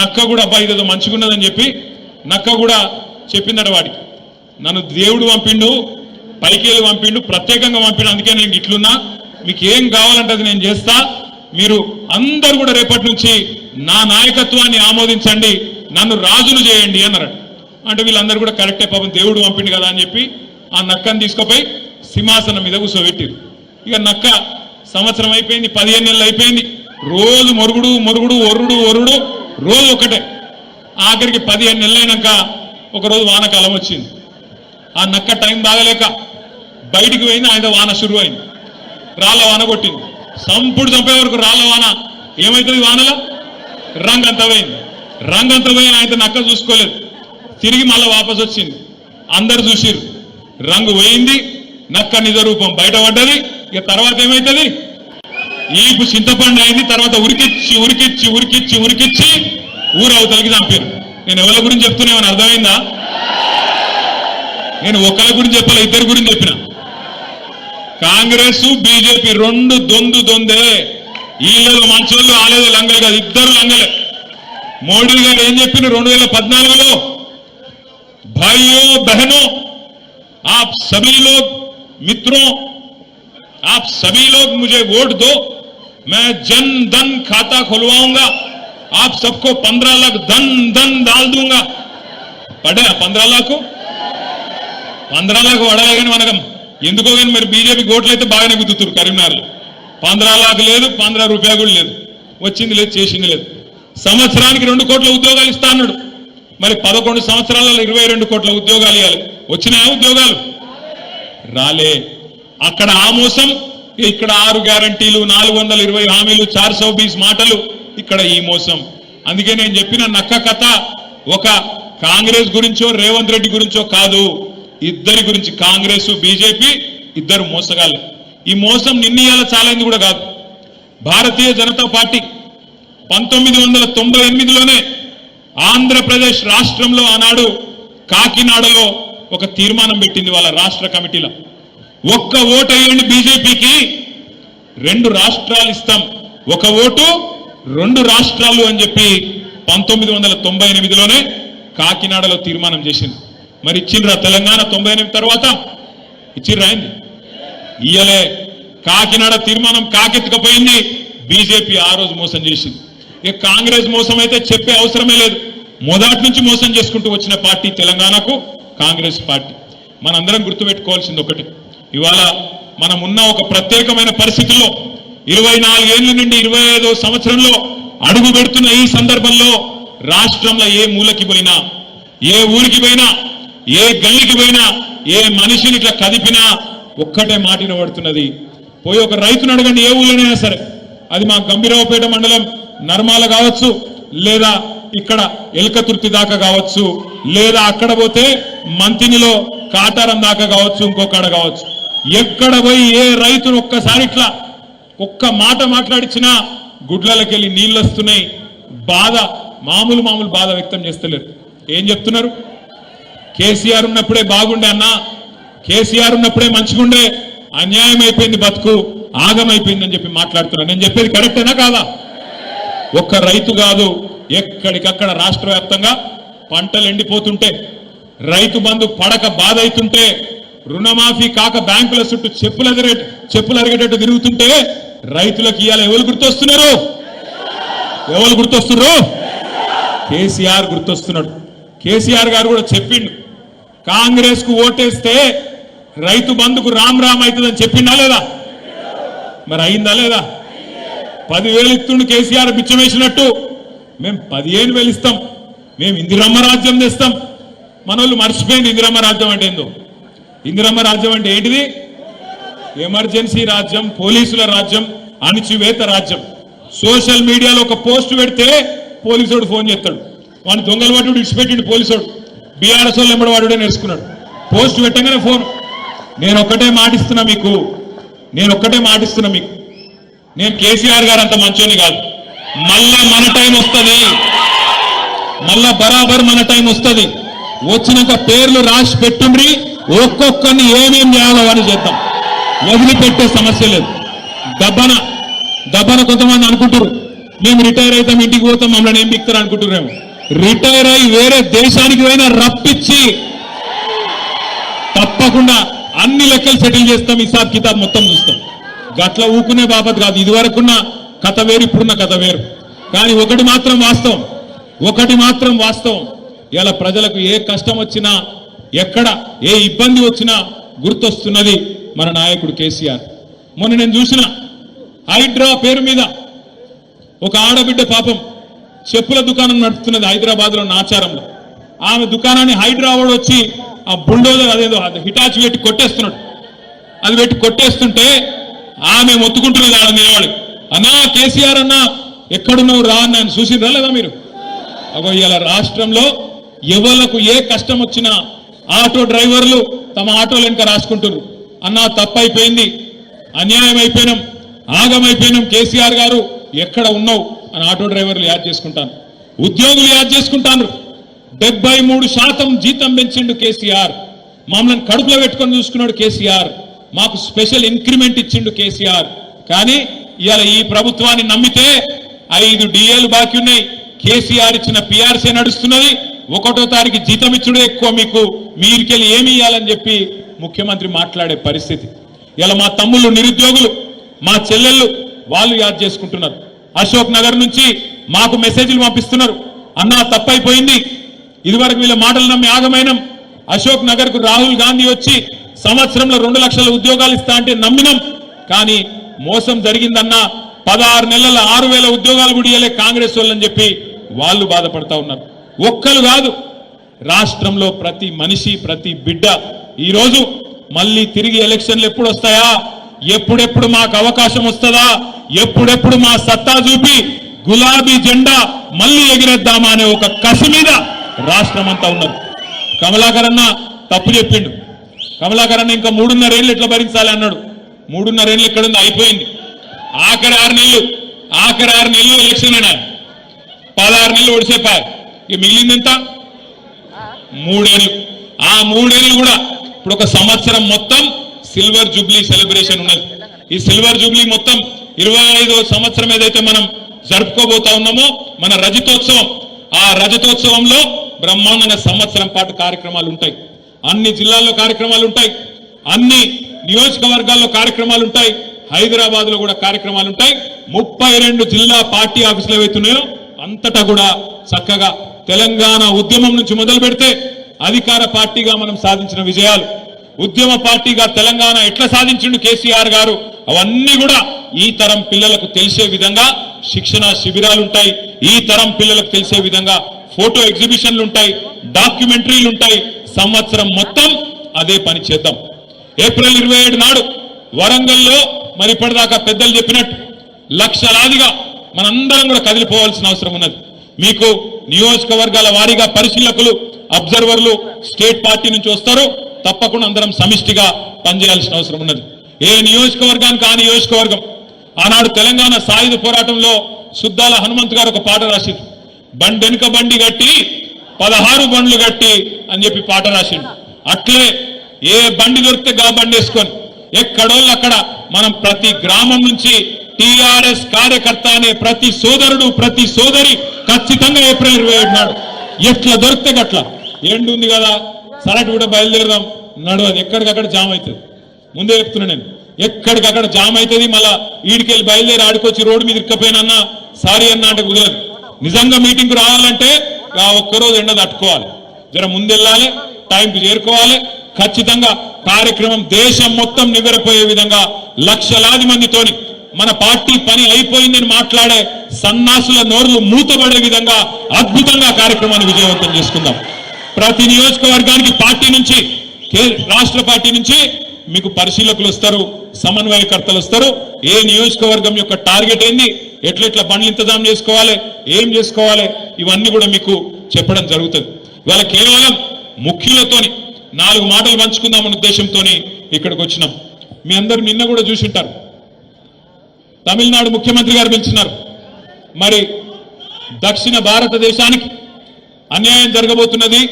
Speaker 8: నక్క కూడా అబ్బాయి ఇదేదో మంచిగా ఉన్నదని చెప్పి నక్క కూడా చెప్పిందట వాడికి, నన్ను దేవుడు పంపిండు, పైకేళ్ళు పంపిండు, ప్రత్యేకంగా పంపిండు, అందుకే నేను ఇట్లున్నా, మీకు ఏం కావాలంటే అది నేను చేస్తా, మీరు అందరూ కూడా రేపటి నుంచి నా నాయకత్వాన్ని ఆమోదించండి, నన్ను రాజును చేయండి అన్నారట. అంటే వీళ్ళందరూ కూడా కరెక్టే, పాపం దేవుడు పంపిండు కదా అని చెప్పి ఆ నక్కని తీసుకుపోయి సింహాసనం మీద కూర్చోబెట్టిరు. ఇక నక్క సంవత్సరం అయిపోయింది, 15 నెలలు అయిపోయింది, రోజు మొరుగుడు ఒరుడు రోజు ఒకటే. ఆఖరికి 15 నెలలు అయినాక ఒకరోజు వానకాలం వచ్చింది. ఆ నక్క టైం బాగలేక బయటికి పోయింది, ఆయన వాన షురు అయింది, రాళ్ళ వాన కొట్టింది. సంపుడు చంపే వరకు రాళ్ళ వాన ఏమవుతుంది, వానలో రంగంతా పోయి ఆయన నక్క చూసుకోలేదు, తిరిగి మళ్ళీ వాపసు వచ్చింది. అందరు చూసిరు, రంగు పోయింది, నక్క నిజ రూపం బయటపడ్డది. ఇక తర్వాత ఏమైతుంది, ఈపు చింతపండు అయింది. తర్వాత ఉరికిచ్చి ఊరు అవతలకి చంపారు. నేను ఎవరి గురించి చెప్తున్నామని అర్థమైందా? నేను ఒకరి గురించి చెప్పాలి, ఇద్దరి గురించి చెప్పిన. కాంగ్రెస్ బీజేపీ రెండు దొందే. వీళ్ళలో మంచోళ్ళు, ఆలేదో లంగలు కాదు, ఇద్దరు లంగలే. మోడీ గారు ఏం చెప్పిన 2014లో, भाइयों बहनों आप सभी लोग मित्रों आप सभी लोग मुझे वोट दो, मैं जन धन खाता खुलवाऊंगा, आप सबको 15 लाख धन डाल दूंगा. पढ़े 15 लाख పడలే కానీ మనకం ఎందుకో కానీ మరి బీజేపీ ఓట్లు అయితే బాగానే గుర్తుతున్నారు. కరీంనగర్లో 15 లాఖ లేదు, 15 రూపాయలు కూడా లేదు, వచ్చింది లేదు, చేసింది లేదు. సంవత్సరానికి 2 కోట్ల ఉద్యోగాలు ఇస్తా అన్నాడు. మరి 11 సంవత్సరాలలో 22 కోట్ల ఉద్యోగాలు ఇవ్వాలి. వచ్చినాయా ఉద్యోగాలు? రాలే. అక్కడ ఆ మోసం, ఇక్కడ 6 గ్యారంటీలు, 420 హామీలు, 420 మాటలు, ఇక్కడ ఈ మోసం. అందుకే నేను చెప్పిన నక్క కథ ఒక కాంగ్రెస్ గురించో రేవంత్ రెడ్డి గురించో కాదు, ఇద్దరి గురించి. కాంగ్రెస్ బీజేపీ ఇద్దరు మోసగాళ్ళు. ఈ మోసం నిన్నయాల చాలైంది కూడా కాదు. భారతీయ జనతా పార్టీ 1998లోనే ఆంధ్రప్రదేశ్ రాష్ట్రంలో ఆనాడు కాకినాడలో ఒక తీర్మానం పెట్టింది వాళ్ళ రాష్ట్ర కమిటీలో. ఒక్క ఓటు వేయండి బీజేపీకి, 2 రాష్ట్రాలు ఇస్తాం, ఒక ఓటు 2 రాష్ట్రాలు అని చెప్పి 1998లోనే కాకినాడలో తీర్మానం చేసింది. మరి ఇచ్చిండ్రా తెలంగాణ 98 తర్వాత? ఇచ్చిండ్రా అయింది? ఇయ్యలే. కాకినాడ తీర్మానం కాకెత్తుకపోయింది. బీజేపీ ఆ రోజు మోసం చేసింది. ఇక కాంగ్రెస్ మోసం అయితే చెప్పే అవసరమే లేదు. మొదటి నుంచి మోసం చేసుకుంటూ వచ్చిన పార్టీ తెలంగాణకు కాంగ్రెస్ పార్టీ. మనందరం గుర్తుపెట్టుకోవాల్సింది ఒకటి, ఇవాళ మనం ఉన్న ఒక ప్రత్యేకమైన పరిస్థితుల్లో 24 ఏళ్ల నుండి 25వ సంవత్సరంలో అడుగు పెడుతున్న ఈ సందర్భంలో రాష్ట్రంలో ఏ మూలకి పోయినా, ఏ ఊరికి పోయినా, ఏ గల్లికి పోయినా, ఏ మనిషిని ఇట్లా కదిపినా ఒక్కటే మాట వినబడుతున్నది. పోయి ఒక రైతును అడగండి, ఏ ఊళ్ళోనైనా సరే, అది మా గంభీరావుపేట మండలం నర్మాల కావచ్చు, లేదా ఇక్కడ ఎల్కతుర్తి దాకా కావచ్చు, లేదా అక్కడ పోతే మంతినిలో కాటారం దాకా కావచ్చు, ఇంకొకడ కావచ్చు, ఎక్కడ పోయి ఏ రైతును ఒక్కసారి ఇట్లా ఒక్క మాట మాట్లాడించినా గుడ్లకెళ్ళి నీళ్ళు వస్తున్నాయి. బాధ మామూలు బాధ వ్యక్తం చేస్తలేరు. ఏం చెప్తున్నారు? కేసీఆర్ ఉన్నప్పుడే బాగుండే అన్నా, కేసీఆర్ ఉన్నప్పుడే మంచిగుండే, అన్యాయం అయిపోయింది, బతుకు ఆగమైపోయిందని చెప్పి మాట్లాడుతున్నారు. నేను చెప్పేది కరెక్టేనా కాదా? ఒక్క రైతు కాదు, ఎక్కడికక్కడ రాష్ట్ర వ్యాప్తంగా పంటలు ఎండిపోతుంటే, రైతు బంధు పడక బాధ అవుతుంటే, రుణమాఫీ కాక బ్యాంకుల చుట్టూ చెప్పులు అరిగేటట్టు తిరుగుతుంటే రైతులకు ఇవాళ ఎవరు గుర్తొస్తున్నారు? కేసీఆర్ గుర్తొస్తున్నాడు. కేసీఆర్ గారు కూడా చెప్పిండు, కాంగ్రెస్ కు ఓటేస్తే రైతు బంధుకు రామ్ రామ్ అవుతుందని చెప్పిండా లేదా? మరి అయిందా లేదా? 10,000 ఇస్తుండు కేసీఆర్ బిచ్చమేసినట్టు మేము 15,000 ఇస్తాం, మేము ఇందిరమ్మ రాజ్యం తెస్తాం. మనోళ్ళు మర్చిపోయింది ఇందిరమ్మ రాజ్యం అంటే ఏందో. ఇందిరమ్మ రాజ్యం అంటే ఏంటిది? ఎమర్జెన్సీ రాజ్యం, పోలీసుల రాజ్యం, అణిచివేత రాజ్యం. సోషల్ మీడియాలో ఒక పోస్ట్ పెడితే పోలీసుడు ఫోన్ చేస్తాడు, వాడిని దొంగలు వాడు ఇడిచిపెట్టిండు పోలీసుడు. బీఆర్ఎస్ వాళ్ళు ఎంబడి వాడుడే నేర్చుకున్నాడు. పోస్ట్ పెట్టగానే ఫోన్. నేను ఒక్కటే మాటిస్తున్నా మీకు, నేను కేసీఆర్ గారు అంత మంచోని కాదు. మళ్ళా మన టైం వస్తుంది, మళ్ళా బరాబర్ మన టైం వస్తుంది. వచ్చినాక పేర్లు రాసి పెట్టుండ్రి, ఒక్కొక్కరిని ఏమేం చేయాలో అని చేద్దాం, వదిలిపెట్టే సమస్య లేదు. దబ్బన కొంతమంది అనుకుంటారు మేము రిటైర్ అవుతాం, ఇంటికి పోతాం, మమ్మల్ని ఏం బిక్తారు అనుకుంటున్నాము. రిటైర్ అయి వేరే దేశానికి పోయినా రప్పించి తప్పకుండా అన్ని లెక్కలు సెటిల్ చేస్తాం, హిసాబ్ కితాబ్ మొత్తం చూస్తాం. గట్ల ఊకునే బాబత్ కాదు. ఇదివరకున్న కథ వేరు, ఇప్పుడున్న కథ వేరు. కానీ ఒకటి మాత్రం వాస్తవం, ఇలా ప్రజలకు ఏ కష్టం వచ్చినా, ఎక్కడ ఏ ఇబ్బంది వచ్చినా గుర్తొస్తున్నది మన నాయకుడు కేసీఆర్. మొన్న నేను చూసిన హైడ్రా పేరు మీద ఒక ఆడబిడ్డ పాపం చెప్పుల దుకాణం నడుపుతున్నది హైదరాబాద్లో నాచారంలో. ఆమె దుకాణాన్ని హైడ్రా వాడు వచ్చి ఆ బుల్డోజర్ అదేదో హిటాచి పెట్టి కొట్టేస్తున్నాడు. అది పెట్టి కొట్టేస్తుంటే ఆమె మొత్తుకుంటున్నది ఆడ నిలబడి, అన్నా కేసీఆర్ అన్నా ఎక్కడున్నావు రా అని ఆయన చూసిరా లేదా మీరు? అగో ఇలా రాష్ట్రంలో ఎవరికి ఏ కష్టం వచ్చినా ఆటో డ్రైవర్లు తమ ఆటోలు వెనక రాసుకుంటున్నారు, అన్నా తప్పైపోయింది, అన్యాయం అయిపోయినాం, ఆగమైపోయినాం, కేసీఆర్ గారు ఎక్కడ ఉన్నావు అని ఆటో డ్రైవర్లు యాద్ చేసుకుంటాను, ఉద్యోగులు యాద్ చేసుకుంటాను. 73% జీతం పెంచిండు కేసీఆర్, మమ్మల్ని కడుపులో పెట్టుకొని చూసుకున్నాడు కేసీఆర్, మాకు స్పెషల్ ఇంక్రిమెంట్ ఇచ్చిండు కేసీఆర్. కానీ ఇవాళ ఈ ప్రభుత్వాన్ని నమ్మితే 5 డిఏలు బాకీ ఉన్నాయి, కేసీఆర్ ఇచ్చిన పిఆర్సీ నడుస్తున్నది, 1వ తారీఖు జీతం ఇచ్చుడే ఎక్కువ, మీకు మీరికెళ్ళి ఏమి ఇవ్వాలని చెప్పి ముఖ్యమంత్రి మాట్లాడే పరిస్థితి. ఇలా మా తమ్ముళ్ళు నిరుద్యోగులు, మా చెల్లెళ్ళు వాళ్ళు యాద్ చేసుకుంటున్నారు. అశోక్ నగర్ నుంచి మాకు మెసేజ్లు పంపిస్తున్నారు, అన్నా తప్పైపోయింది, ఇదివరకు వీళ్ళ మాటలు నమ్మి ఆగమైనం, అశోక్ నగర్ కు రాహుల్ గాంధీ వచ్చి సంవత్సరంలో 2 లక్షల ఉద్యోగాలు ఇస్తా అంటే నమ్మినం, కానీ మోసం జరిగిందన్నా 16 నెలల 6,000 ఉద్యోగాలు కూడా ఇవ్వలే కాంగ్రెస్ వాళ్ళని చెప్పి వాళ్ళు బాధపడతా ఉన్నారు. ఒక్కరు కాదు, రాష్ట్రంలో ప్రతి మనిషి, ప్రతి బిడ్డ ఈరోజు మళ్ళీ తిరిగి ఎలక్షన్లు ఎప్పుడు వస్తాయా, ఎప్పుడెప్పుడు మాకు అవకాశం వస్తుందా, ఎప్పుడెప్పుడు మా సత్తా చూపి గులాబీ జెండా మళ్ళీ ఎగిరేద్దామా అనే ఒక కసి మీద రాష్ట్రం అంతా ఉన్నారు. కమలాకర్ అన్న తప్పు చెప్పిండు. కమలాకర్ అన్న ఇంకా 3.5 ఏళ్ళు ఎట్లా భరించాలి అన్నాడు. 3.5 ఏళ్ళు ఎక్కడుంది, అయిపోయింది. ఆఖరి 6 నెలలు ఎలక్షన్ అయినా 16 నెలలు ఒడిసేపారు. ఇక మిగిలింది ఎంత? 3 ఏళ్ళు. ఆ 3 ఏళ్ళు కూడా ఇప్పుడు ఒక సంవత్సరం మొత్తం సిల్వర్ జూబ్లీ సెలబ్రేషన్ ఉన్నది. ఈ సిల్వర్ జూబ్లీ మొత్తం 25వ సంవత్సరం ఏదైతే మనం జరుపుకోబోతా ఉన్నామో మన రజతోత్సవం, ఆ రజతోత్సవంలో బ్రహ్మాండంగా సంవత్సరం పాటు కార్యక్రమాలు ఉంటాయి. అన్ని జిల్లాల్లో కార్యక్రమాలు ఉంటాయి, అన్ని నియోజకవర్గాల్లో కార్యక్రమాలు ఉంటాయి, హైదరాబాద్ లో కూడా కార్యక్రమాలు ఉంటాయి. 32 జిల్లా పార్టీ ఆఫీసులు ఏవైతున్నాయో అంతటా కూడా చక్కగా తెలంగాణ ఉద్యమం నుంచి మొదలు పెడితే అధికార పార్టీగా మనం సాధించిన విజయాలు, ఉద్యమ పార్టీగా తెలంగాణ ఎట్లా సాధించిండు కేసీఆర్ గారు, అవన్నీ కూడా ఈ తరం పిల్లలకు తెలిసే విధంగా శిక్షణ శిబిరాలు ఉంటాయి, ఈ తరం పిల్లలకు తెలిసే విధంగా ఫోటో ఎగ్జిబిషన్లు ఉంటాయి, డాక్యుమెంటరీలు ఉంటాయి. సంవత్సరం మొత్తం అదే పని చేద్దాం. ఏప్రిల్ 27 నాడు వరంగల్లో మరి ఇప్పటిదాకా పెద్దలు చెప్పినట్టు లక్షలాదిగా మనందరం కూడా కదిలిపోవాల్సిన అవసరం ఉన్నది. మీకు నియోజకవర్గాల వారీగా పరిశీలకులు, అబ్జర్వర్లు స్టేట్ పార్టీ నుంచి వస్తారు, తప్పకుండా అందరం సమిష్టిగా పనిచేయాల్సిన అవసరం ఉన్నది. ఏ నియోజకవర్గానికి ఆ నియోజకవర్గం. ఆనాడు తెలంగాణ సాయుధ పోరాటంలో సుద్దాల హనుమంత్ గారు ఒక పాట రాసిండు, బండెనుక బండి గట్టి 16 బండ్లు గట్టి అని చెప్పి పాట రాసిండు. అట్లే ఏ బండి దొరికితే గా బండి వేసుకొని ఎక్కడోళ్ళు అక్కడ మనం ప్రతి గ్రామం నుంచి టీఆర్ఎస్ కార్యకర్త అనే ప్రతి సోదరుడు, ప్రతి సోదరి ఖచ్చితంగా ఏప్రిల్ 27 నాడు ఎట్లా దొరికితే గట్లా ఎండు ఉంది కదా సరటి కూడా బయలుదేరదాం నడవదు, ఎక్కడికక్కడ జామ్ అవుతుంది. ముందే చెప్తున్నా నేను, ఎక్కడికక్కడ జామ్ అవుతుంది. మళ్ళా ఈడికెళ్ళి బయలుదేరి ఆడుకొచ్చి రోడ్డు మీద ఇరుక్కపోయినా సారీ అన్న అంటే కుదరదు. నిజంగా మీటింగ్కు రావాలంటే ఆ ఒక్కరోజు ఎండ తట్టుకోవాలి, జర ముందెళ్ళాలి, టైంకి చేరుకోవాలి. ఖచ్చితంగా కార్యక్రమం దేశం మొత్తం నివ్వెరపోయే విధంగా లక్షలాది మందితోని మన పార్టీ పని అయిపోయిందని మాట్లాడే సన్నాసుల నోర్లు మూతబడే విధంగా అద్భుతంగా కార్యక్రమాన్ని విజయవంతం చేసుకుందాం. ప్రతి నియోజకవర్గానికి పార్టీ నుంచి, రాష్ట్ర పార్టీ నుంచి మీకు పరిశీలకులు వస్తారు, సమన్వయకర్తలు వస్తారు. ఏ నియోజకవర్గం యొక్క టార్గెట్ ఏంది, ఎట్లెట్లా బండ్లు ఇంతజాం చేసుకోవాలి, ఏం చేసుకోవాలి, ఇవన్నీ కూడా మీకు చెప్పడం జరుగుతుంది. ఇవాళ కేవలం ముఖ్యులతోని 4 మాటలు పంచుకుందామన్న ఉద్దేశంతో ఇక్కడికి వచ్చినాం. మీ అందరూ నిన్న కూడా చూసింటారు, తమిళనాడు ముఖ్యమంత్రి గారు పిలిచినారు. మరి దక్షిణ భారతదేశానికి అన్యాయం జరగబోతున్నది,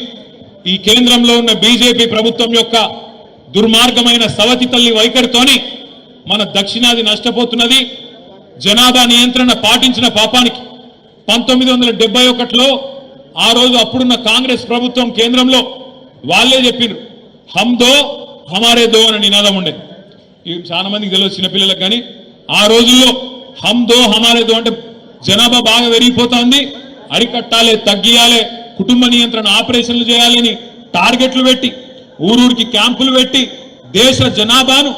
Speaker 8: ఈ కేంద్రంలో ఉన్న బీజేపీ ప్రభుత్వం యొక్క దుర్మార్గమైన సవతి తల్లి వైఖరితోని మన దక్షిణాది నష్టపోతున్నది. జనాభా నియంత్రణ పాటించిన పాపానికి 1971లో ఆ రోజు అప్పుడున్న కాంగ్రెస్ ప్రభుత్వం కేంద్రంలో వాళ్ళే చెప్పిరు, హమ్ దో హమారే దో అని నినాదం ఉండేది. చాలా మందికి తెలియదు చిన్నపిల్లలకు, కానీ ఆ రోజుల్లో హమ్ దో హమారే దో అంటే జనాభా బాగా పెరిగిపోతుంది, అరికట్టాలి, తగ్గియాలి, కుటుంబ నియంత్రణ ఆపరేషన్లు చేయాలని టార్గెట్లు పెట్టి, ఊరూరికి క్యాంపులు పెట్టి దేశ జనాభాను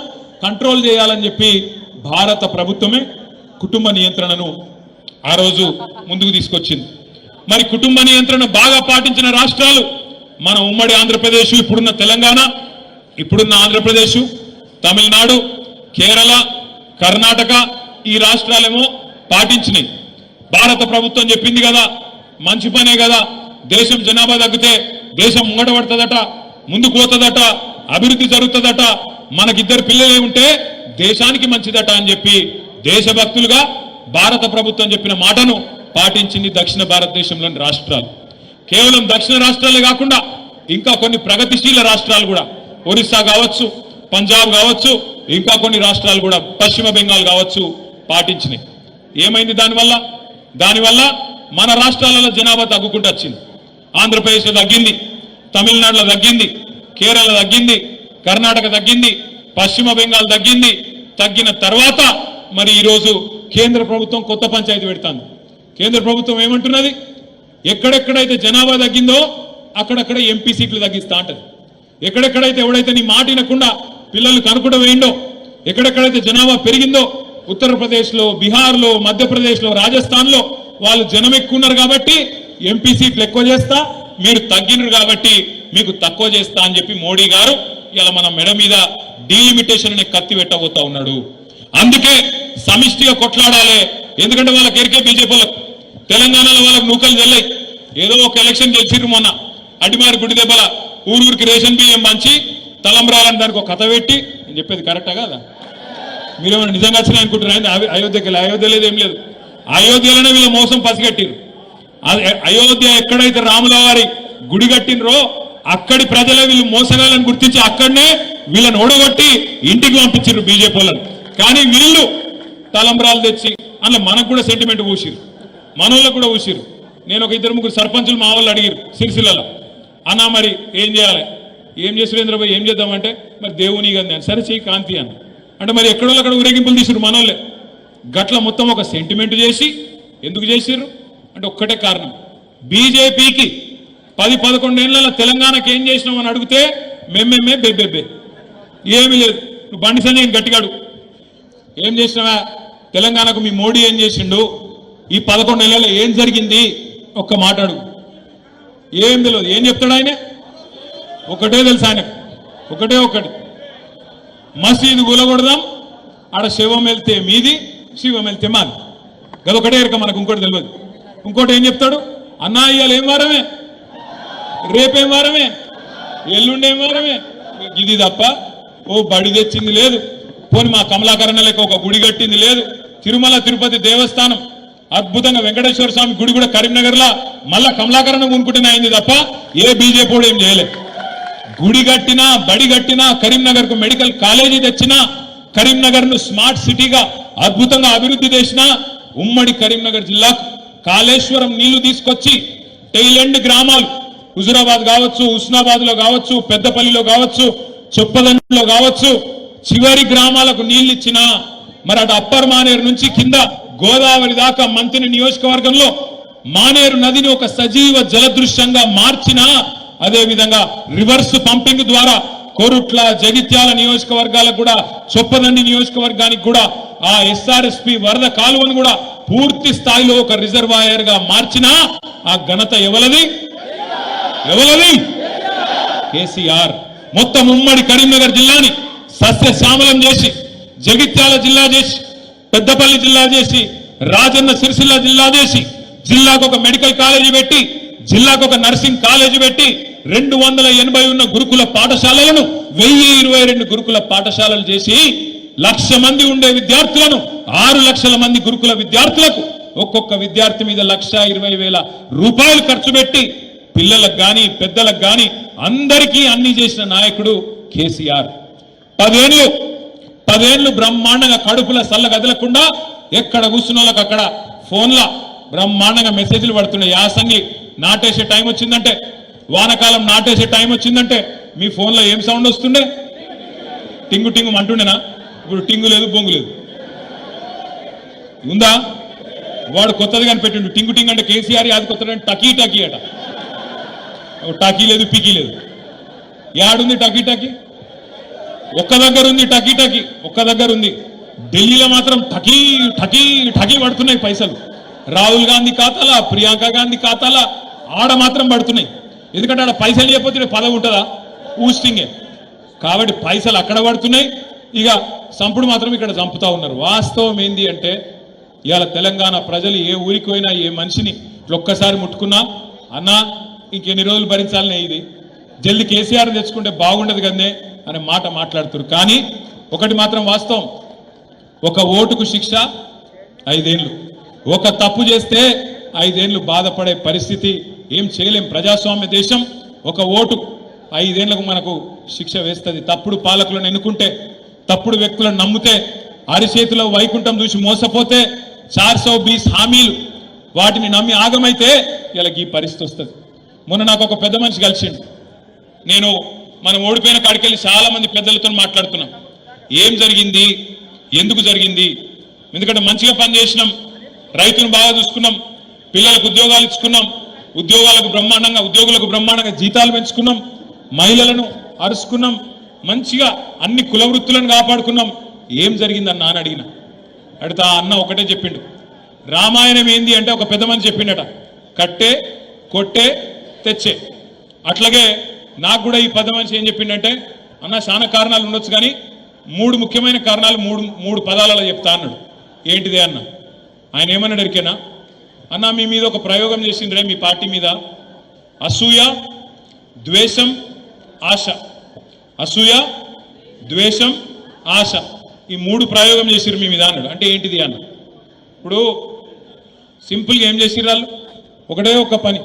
Speaker 8: కంట్రోల్ చేయాలని చెప్పి భారత ప్రభుత్వమే కుటుంబ నియంత్రణను ఆ రోజు ముందుకు తీసుకొచ్చింది. మరి కుటుంబ నియంత్రణ బాగా పాటించిన రాష్ట్రాలు మన ఉమ్మడి ఆంధ్రప్రదేశ్, ఇప్పుడున్న తెలంగాణ, ఇప్పుడున్న ఆంధ్రప్రదేశ్, తమిళనాడు, కేరళ, కర్ణాటక, ఈ రాష్ట్రాలేమో పాటించినాయి. భారత ప్రభుత్వం చెప్పింది కదా, మంచి పనే కదా, దేశం జనాభా తగ్గితే దేశం ముంగడబడుతుందట, ముందుకు పోతుందట, అభివృద్ధి జరుగుతుందట, మనకిద్దరు పిల్లలే ఉంటే దేశానికి మంచిదట అని చెప్పి దేశభక్తులుగా భారత ప్రభుత్వం చెప్పిన మాటను పాటించింది దక్షిణ భారతదేశంలోని రాష్ట్రాలు. కేవలం దక్షిణ రాష్ట్రాలే కాకుండా ఇంకా కొన్ని ప్రగతిశీల రాష్ట్రాలు కూడా, ఒరిస్సా కావచ్చు, పంజాబ్ కావచ్చు, ఇంకా కొన్ని రాష్ట్రాలు కూడా, పశ్చిమ బెంగాల్ కావచ్చు, పాటించినాయి. ఏమైంది దానివల్ల మన రాష్ట్రాలలో జనాభా తగ్గుకుంటూ వచ్చింది. ఆంధ్రప్రదేశ్లో తగ్గింది, తమిళనాడులో తగ్గింది, కేరళ తగ్గింది, కర్ణాటక తగ్గింది, పశ్చిమ బెంగాల్ తగ్గింది. తగ్గిన తర్వాత మరి ఈరోజు కేంద్ర ప్రభుత్వం కొత్త పంచాయతీ పెడుతుంది. కేంద్ర ప్రభుత్వం ఏమంటున్నది, ఎక్కడెక్కడైతే జనాభా తగ్గిందో అక్కడక్కడ ఎంపీ సీట్లు తగ్గిస్తా అంటది. ఎక్కడెక్కడైతే ఎవడైతే నీ మాట వినకుండా పిల్లలు కనుకుండా వేయండో, ఎక్కడెక్కడైతే జనాభా పెరిగిందో, ఉత్తరప్రదేశ్లో, బీహార్లో, మధ్యప్రదేశ్లో, రాజస్థాన్లో వాళ్ళు జనం ఎక్కువ ఉన్నారు కాబట్టి ఎంపీ సీట్లు ఎక్కువ చేస్తా, మీరు తగ్గినారు కాబట్టి మీకు తక్కువ చేస్తా అని చెప్పి మోడీ గారు ఇలా మన మెడ మీద డీలిమిటేషన్ అనే కత్తి పెట్టబోతా ఉన్నాడు. అందుకే సమిష్టిగా కొట్లాడాలి. ఎందుకంటే వాళ్ళకి ఎరికే బీజేపీ వాళ్ళకు తెలంగాణలో వాళ్ళకి నూకలు చెల్లాయి. ఏదో ఒక ఎలక్షన్ గెలిచిర్రు మొన్న, అడిమారి గుడి దెబ్బల ఊరికి రేషన్ బియ్యం మంచి తలంబ్రాలని దానికి ఒక కథ పెట్టి, నేను చెప్పేది కరెక్టా కాదా? మీరేమైనా నిజంగా వచ్చినాయి అనుకుంటున్నారండి? అయోధ్యకి వెళ్ళి, అయోధ్య లేదు, ఏం లేదు. అయోధ్యలోనే వీళ్ళ మోసం పసిగట్టిరు. అయోధ్య ఎక్కడైతే రాముల వారి గుడి కట్టినరో అక్కడి ప్రజలే వీళ్ళు మోసగాలని గుర్తించి అక్కడనే వీళ్ళని ఓడగొట్టి ఇంటికి పంపించారు బీజేపీ వాళ్ళని. కానీ వీళ్ళు తలంబ్రాలు తెచ్చి అందులో మనకు కూడా సెంటిమెంట్ ఊసిరు, మనోళ్ళకు కూడా ఊసిరు. నేను ఒక 2-3 సర్పంచులు మా వాళ్ళు అడిగారు సిరిసిల్లలో, అన్నా మరి ఏం చేయాలి, ఏం చేసి సురేంద్రబాబు ఏం చేద్దామంటే మరి దేవుని గంది అని, సరే చెయ్యి కాంతి అని అంటే మరి ఎక్కడో అక్కడ ఊరేగింపులు తీసిరు మనోళ్ళే. గట్ల మొత్తం ఒక సెంటిమెంట్ చేసి ఎందుకు చేసిర్రు అంటే ఒక్కటే కారణం, బీజేపీకి 10-11 ఏళ్ళ తెలంగాణకి ఏం చేసినావు అని అడిగితే మేమేమే బెబ్బెబ్బే ఏమీ లేదు. నువ్వు బండి సంజయ్ గట్టిగాడు, ఏం చేసినావా తెలంగాణకు, మీ మోడీ ఏం చేసిండు, ఈ 11 ఏళ్ళలో ఏం జరిగింది ఒక్క మాట్లాడు. ఏం తెలియదు. ఏం చెప్తాడు ఆయన? ఒకటే తెలుసు ఆయనకు, ఒకటి మసీదు కూలగొడదాం, ఆడ శివం వెళ్తే మీది, శివం వెళ్తే మాది. గదొకటే ఎరక, మనకు ఇంకోటి తెలియదు. ఇంకోటి ఏం చెప్తాడు, అన్నా ఇవాళ ఏం వారమే, రేపేం వారమే, ఎల్లుండేం వారమే, ఇది తప్ప ఓ బడి తెచ్చింది లేదు, పోని మా కమలాకరణ లెక్క ఒక గుడి కట్టింది లేదు. తిరుమల తిరుపతి దేవస్థానం అద్భుతంగా వెంకటేశ్వర స్వామి గుడి కూడా కరీంనగర్లో మళ్ళా కమలాకరణ కొనుక్కుంటేనే అయింది తప్ప ఏ బీజేపీ ఏం చేయలేదు. గుడి కట్టినా, బడి కట్టినా, కరీంనగర్కు మెడికల్ కాలేజీ తెచ్చినా, కరీంనగర్ను స్మార్ట్ సిటీగా అద్భుతంగా అభివృద్ధి చేసిన ఉమ్మడి కరీంనగర్ జిల్లాకు కాళేశ్వరం నీళ్లు తీసుకొచ్చి టైలెండ్ గ్రామాలు హుజురాబాద్ కావచ్చు, హుస్నాబాద్ లో కావచ్చు, పెద్దపల్లిలో కావచ్చు, చొప్పదండిలో కావచ్చు, చివరి గ్రామాలకు నీళ్లు ఇచ్చిన, మరి అటు అప్పర్ మానేరు నుంచి కింద గోదావరి దాకా మంత్రి నియోజకవర్గంలో మానేరు నదిని ఒక సజీవ జలదృశ్యంగా మార్చిన, అదే విధంగా రివర్స్ పంపింగ్ ద్వారా కోరుట్ల జగిత్యాల నియోజకవర్గాలకు కూడా చొప్పదండి నియోజకవర్గానికి కూడా ఆ ఎస్ఆర్ఎస్పి వరద కాలువను కూడా పూర్తి స్థాయిలో ఒక రిజర్వాయర్ గా మార్చిన ఆ ఘనత ఎవలది? కేసీఆర్. మొత్తం ఉమ్మడి కరీంనగర్ జిల్లాని సస్యశ్యామలం చేసి, జగిత్యాల జిల్లా చేసి, పెద్దపల్లి జిల్లా చేసి, రాజన్న సిరిసిల్ల జిల్లా చేసి, జిల్లాకు ఒక మెడికల్ కాలేజీ పెట్టి, జిల్లాకు ఒక నర్సింగ్ కాలేజీ పెట్టి 280 ఉన్న గురుకుల పాఠశాలలను 1022 గురుకుల పాఠశాలలు చేసి 1,00,000 మంది ఉండే విద్యార్థులను 6 లక్షల మంది గురుకుల విద్యార్థులకు ఒక్కొక్క విద్యార్థి మీద 1,20,000 రూపాయలు ఖర్చు పెట్టి పిల్లలకు గాని పెద్దలకు గాని అందరికీ అన్ని చేసిన నాయకుడు కేసీఆర్. 10 ఏళ్ళు బ్రహ్మాండంగా కడుపుల సల్ల కదలకుండా ఎక్కడ కూర్చున్న వాళ్ళకి అక్కడ ఫోన్ల బ్రహ్మాండంగా మెసేజ్లు పడుతున్నాయి. యాసంగి నాటేసే టైం వచ్చిందంటే, వానకాలం నాటేసే టైం వచ్చిందంటే మీ ఫోన్లో ఏం సౌండ్ వస్తుండే? టింగు టింగు అంటుండేనా? ఇప్పుడు టింగు లేదు, బొంగు లేదు. ఉందా? వాడు కొత్తది కనిపెట్టిండు. టింగు టింగ్ అంటే కేసీఆర్ యాది కొత్తది టకీ టకీ అట. టకీ లేదు, పికీ లేదు. యాడుంది టకీ టకీ? ఒక్క దగ్గర ఉంది టకీ టకీ, ఒక్క దగ్గర ఉంది. ఢిల్లీలో మాత్రం టకీ టకీ టకీ పడుతున్నాయి పైసలు. రాహుల్ గాంధీ ఖాతాలా, ప్రియాంక గాంధీ ఖాతాలా ఆడ మాత్రం పడుతున్నాయి. ఎందుకంటే ఆడ పైసలు లేకపోతే పదవి ఉంటుందా? ఊస్టింగే. కాబట్టి పైసలు అక్కడ పడుతున్నాయి, ఇక సంపుడు మాత్రం ఇక్కడ చంపుతా ఉన్నారు. వాస్తవం ఏంది అంటే, ఇవాళ తెలంగాణ ప్రజలు ఏ ఊరికి పోయినా ఏ మనిషిని ఒక్కసారి ముట్టుకున్నా, అన్నా ఇంకెన్ని రోజులు భరించాలనే, ఇది జల్ది కేసీఆర్ తెచ్చుకుంటే బాగుండదు కదనే అనే మాట మాట్లాడుతారు. కానీ ఒకటి మాత్రం వాస్తవం, ఒక ఓటుకు శిక్ష 5 ఏళ్ళు, ఒక తప్పు చేస్తే 5 ఏళ్ళు బాధపడే పరిస్థితి. ఏం చేయలేం. ప్రజాస్వామ్య దేశం. ఒక ఓటు 5 ఏళ్లకు మనకు శిక్ష వేస్తుంది. తప్పుడు పాలకులను ఎన్నుకుంటే, తప్పుడు వ్యక్తులను నమ్మితే, అరిచేతిలో వైకుంఠం చూసి మోసపోతే, 420 హామీలు వాటిని నమ్మి ఆగమైతే ఇలా ఈ పరిస్థితి వస్తుంది. మొన్న నాకు ఒక పెద్ద మనిషి కలిసిండు. నేను మనం ఓడిపోయిన కాడికెళ్ళి చాలా మంది పెద్దలతో మాట్లాడుతున్నాం. ఏం జరిగింది, ఎందుకు జరిగింది? ఎందుకంటే మంచిగా పనిచేసినాం, రైతును బాగా చూసుకున్నాం, పిల్లలకు ఉద్యోగాలు ఇచ్చుకున్నాం, ఉద్యోగులకు బ్రహ్మాండంగా జీతాలు పెంచుకున్నాం, మహిళలను అరుచుకున్నాం, మంచిగా అన్ని కుల వృత్తులను కాపాడుకున్నాం. ఏం జరిగిందన్న అని అడిగిన. అడిగితే ఆ అన్న ఒకటే చెప్పిండు. రామాయణం ఏంది అంటే ఒక పెద్ద మనిషి చెప్పిండట, కట్టే కొట్టే తెచ్చే. అట్లాగే నాకు కూడా ఈ పెద్ద మనిషి ఏం చెప్పిండంటే, అన్న చాలా కారణాలు ఉండొచ్చు కానీ 3 ముఖ్యమైన కారణాలు మూడు పదాలలో చెప్తా అన్నాడు. ఏంటిదే అన్న? ఆయన ఏమన్నాడు ఎరికేనా? అన్న మీ మీద ఒక ప్రయోగం చేసిండ్రే, మీ పార్టీ మీద, అసూయ, ద్వేషం, ఆశ. అసూయ, ద్వేషం, ఆశ, ఈ 3 ప్రయోగం చేసిర్రు మీ మీద అన్నాడు. అంటే ఏంటిది అన్న? ఇప్పుడు సింపుల్గా ఏం చేసిర్రు వాళ్ళు? ఒకటే ఒక పని.